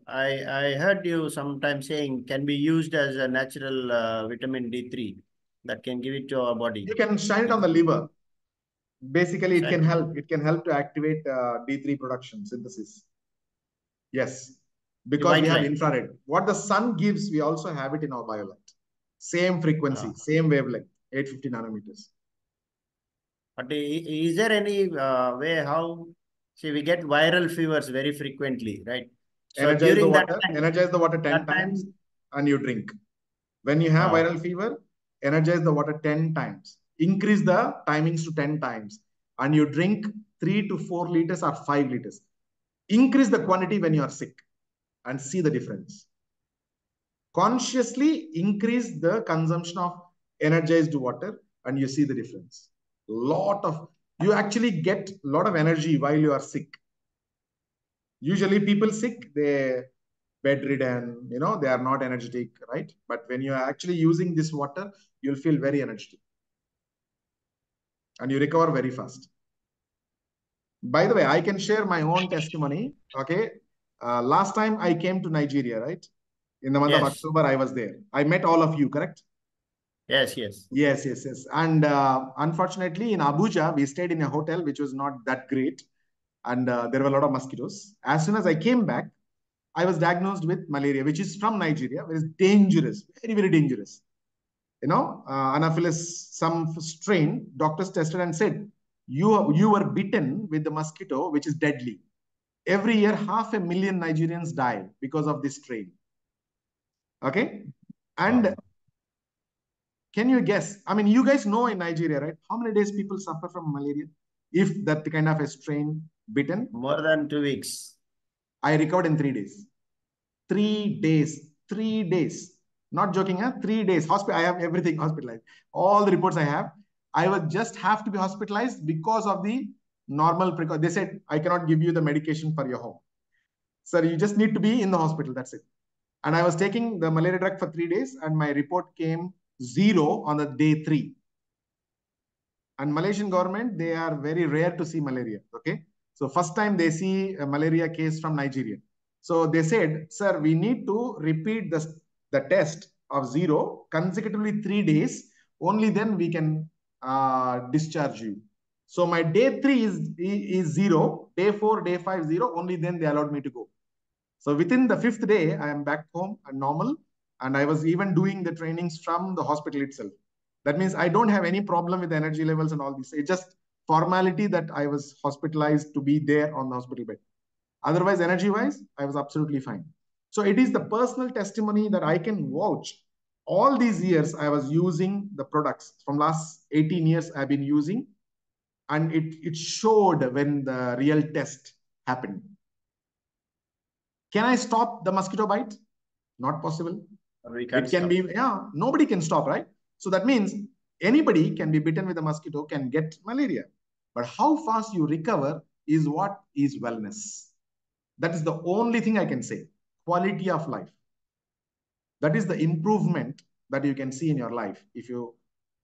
I heard you sometimes saying can be used as a natural vitamin D3 that can give it to our body.
You can shine it on the liver. Basically, it can help. It can help to activate D3 production synthesis. Yes, because we have infrared. What the sun gives, we also have it in our BioLite. Same frequency, same wavelength, 850 nanometers.
But is there any way how? See, we get viral fevers very frequently, right? So
energize
during
the water,
that time,
energize the water 10 times and you drink. When you have viral fever, energize the water 10 times. Increase the timings to 10 times. And you drink 3 to 4 liters or 5 liters. Increase the quantity when you are sick and see the difference. Consciously increase the consumption of energized water and you see the difference. You actually get a lot of energy while you are sick. Usually people sick, they bedridden, they are not energetic, right? But when you are actually using this water, you'll feel very energetic and you recover very fast. By the way, I can share my own testimony. Okay. Last time I came to Nigeria, right? In the month of October, I was there. I met all of you, correct?
Yes.
Yes. And unfortunately, in Abuja, we stayed in a hotel, which was not that great. And there were a lot of mosquitoes. As soon as I came back, I was diagnosed with malaria, which is from Nigeria, which is dangerous, very, very dangerous. Anopheles, some strain, doctors tested and said, you were bitten with the mosquito, which is deadly. Every year, 500,000 Nigerians die because of this strain. Okay. And can you guess? I mean, you guys know in Nigeria, right? How many days people suffer from malaria? If that kind of a strain bitten?
More than 2 weeks.
I recovered in 3 days. 3 days. 3 days. Not joking, huh? 3 days. I have everything hospitalized. All the reports I have. I would just have to be hospitalized because of the normal precaution. They said, I cannot give you the medication for your home. Sir, you just need to be in the hospital. That's it. And I was taking the malaria drug for 3 days and my report came 0 on the day 3. And Malaysian government, they are very rare to see malaria. Okay. So first time they see a malaria case from Nigeria. So they said, sir, we need to repeat the test of 0 consecutively 3 days. Only then we can discharge you. So my day 3 is 0, day 4, day 5, 0. Only then they allowed me to go. So within the 5th day, I am back home and normal. And I was even doing the trainings from the hospital itself. That means I don't have any problem with energy levels and all this. It's just formality that I was hospitalized to be there on the hospital bed. Otherwise, energy-wise, I was absolutely fine. So it is the personal testimony that I can vouch. All these years, I was using the products. From last 18 years, I've been using. And it showed when the real test happened. Can I stop the mosquito bite? Not possible. It can be, nobody can stop, right? So that means anybody can be bitten with a mosquito, can get malaria. But how fast you recover is what is wellness. That is the only thing I can say. Quality of life. That is the improvement that you can see in your life if you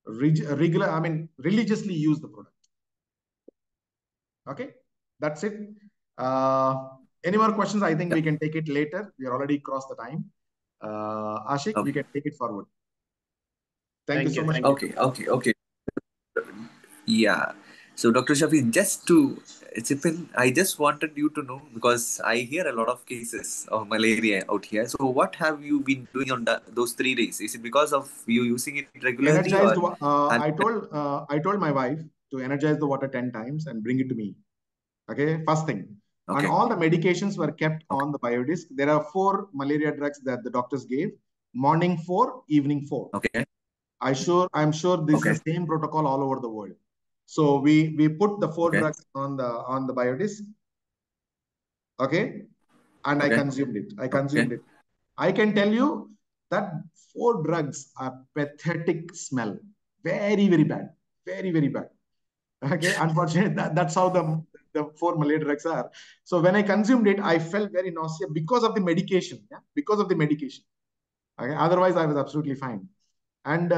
religiously use the product. Okay, that's it. Any more questions? I think we can take it later. We are already crossed the time. Ashik, we can take it forward. Thank you so much.
Okay. Yeah. So, Dr. Shafi, just to chip in, I just wanted you to know, because I hear a lot of cases of malaria out here. So, what have you been doing on those 3 days? Is it because of you using it regularly?
I told my wife to energize the water 10 times and bring it to me. Okay, first thing. Okay. And all the medications were kept on the biodisk. There are 4 malaria drugs that the doctors gave. Morning 4, evening 4.
Okay.
I'm sure this is the same protocol all over the world. So we put the 4 drugs on the biodisk. Okay. And I consumed it. I can tell you that 4 drugs are pathetic smell. Very, very bad. Very, very bad. Okay. Unfortunately, that's how the 4 malaria drugs are. So when I consumed it, I felt very nauseous because of the medication. Yeah? Because of the medication. Okay. Otherwise, I was absolutely fine. And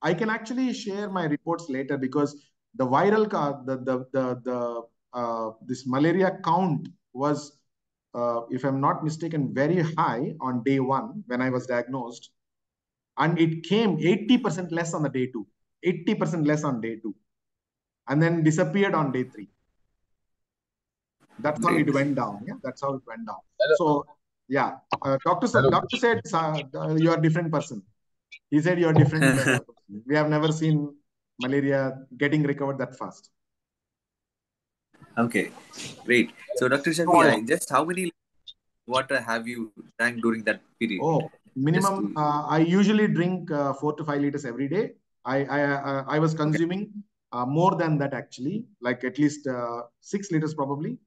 I can actually share my reports later because the viral this malaria count was, if I'm not mistaken, very high on day 1 when I was diagnosed, and it came 80% less on the day 2, 80% less on day 2, and then disappeared on day 3. That's how it went down. Yeah, that's how it went down. So yeah, doctor said you are a different person. He said you're different. We have never seen malaria getting recovered that fast.
Okay, great. So, Dr. Shafi, just how many water have you drank during that period?
Oh, Minimum, I usually drink 4 to 5 liters every day. I was consuming more than that actually, like at least 6 liters probably.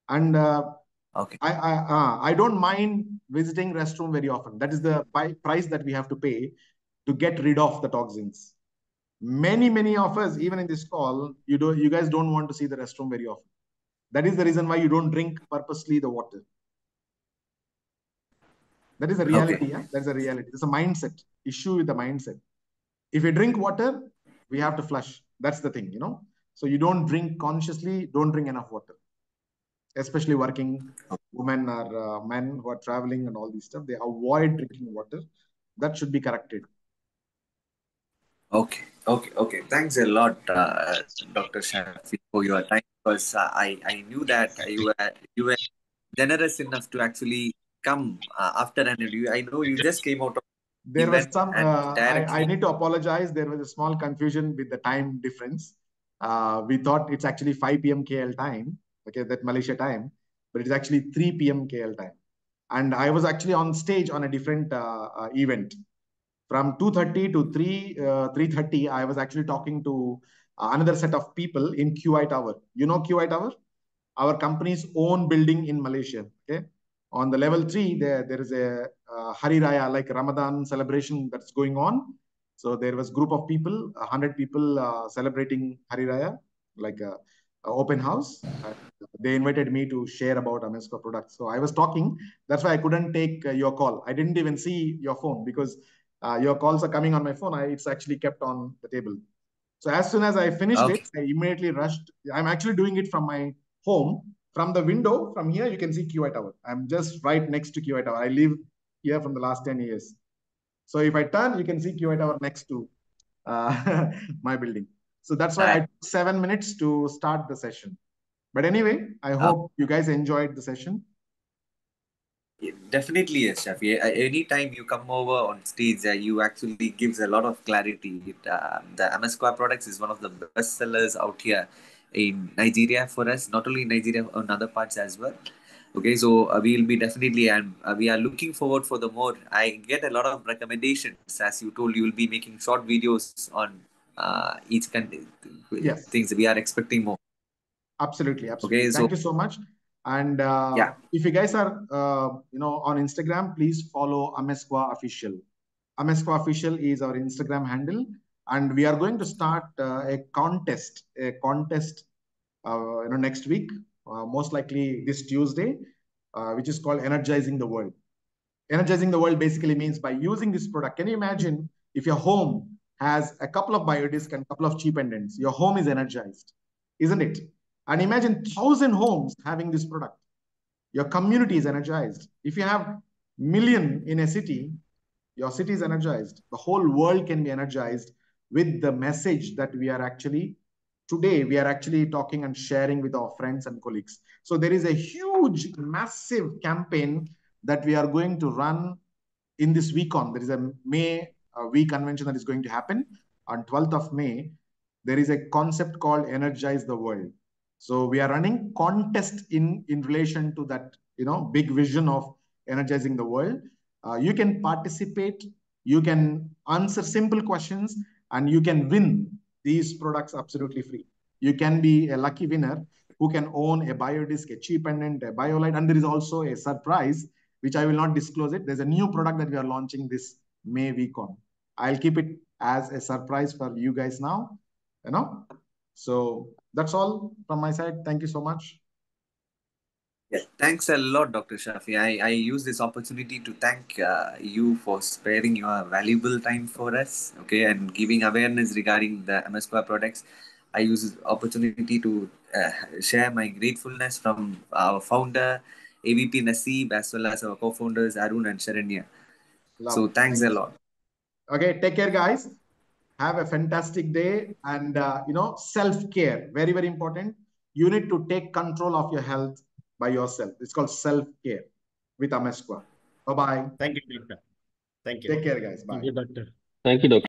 And I don't mind visiting restroom very often. That is the price that we have to pay to get rid of the toxins. Many of us, even in this call, you guys don't want to see the restroom very often. That is the reason why you don't drink purposely the water. That is a reality. Yeah, that's a reality. It's a mindset issue with the mindset. If you drink water, we have to flush. That's the thing, So you don't drink consciously, don't drink enough water. Especially working women or men who are traveling and all these stuff, they avoid drinking water. That should be corrected.
Okay. Thanks a lot, Dr. Shafi, for your time, because I knew that you were generous enough to actually come after an interview. I know you just came out of
there was some
directly.
I need to apologize. There was a small confusion with the time difference. We thought it's actually 5 p.m. KL time, okay, that Malaysia time, but it's actually 3 p.m. KL time. And I was actually on stage on a different event. From 2:30 to 3:30, I was actually talking to another set of people in QI Tower. You know QI Tower? Our company's own building in Malaysia. Okay. On the level 3, there is a Hari Raya, like Ramadan celebration that's going on. So there was a group of people, 100 people celebrating Hari Raya, like a open house. They invited me to share about Amezcua products. So I was talking. That's why I couldn't take your call. I didn't even see your phone because your calls are coming on my phone. It's actually kept on the table. So as soon as I finished it, I immediately rushed. I'm actually doing it from my home. From the window, from here, you can see QI Tower. I'm just right next to QI Tower. I live here from the last 10 years. So if I turn, you can see QI Tower next to my building. So that's why I took 7 minutes to start the session. But anyway, I hope you guys enjoyed the session.
Definitely, yes, Shafi. Anytime you come over on stage, you actually gives a lot of clarity. The Amezcua products is one of the best sellers out here in Nigeria for us, not only in Nigeria, on other parts as well. Okay, so we'll be definitely, and we are looking forward for the more. I get a lot of recommendations, as you told, you will be making short videos on each country.
Yes.
Things we are expecting more.
Absolutely. Okay, thank you so much. And if you guys are, on Instagram, please follow Amezcua Official. Amezcua Official is our Instagram handle, and we are going to start a contest next week, most likely this Tuesday, which is called Energizing the World. Energizing the World basically means by using this product. Can you imagine if your home has a couple of biodiscs and a couple of cheap pendants? Your home is energized, isn't it? And imagine 1,000 homes having this product. Your community is energized. If you have million in a city, your city is energized. The whole world can be energized with the message that we are actually talking and sharing with our friends and colleagues. So there is a huge, massive campaign that we are going to run in this week on. There is a May week convention that is going to happen on 12th of May. There is a concept called Energize the World. So we are running contest in relation to that, big vision of energizing the world. You can participate, you can answer simple questions, and you can win these products absolutely free. You can be a lucky winner who can own a biodisc, a cheap pendant, a BioLite, and there is also a surprise, which I will not disclose it. There's a new product that we are launching this May week on. I'll keep it as a surprise for you guys now, So that's all from my side. Thank you so much.
Yeah, thanks a lot, Dr. Shafi. I use this opportunity to thank you for sparing your valuable time for us, okay, and giving awareness regarding the Amezcua products. I use this opportunity to share my gratefulness from our founder, AVP Naseeb, as well as our co-founders, Arun and Sharanya. So thanks a lot.
Okay, take care, guys. Have a fantastic day. And, self-care, very, very important. You need to take control of your health by yourself. It's called self-care with Amezcua. Bye-bye.
Thank you, Doctor. Thank you.
Take care, guys. Bye.
Thank you, Doctor.
Thank you, Doctor.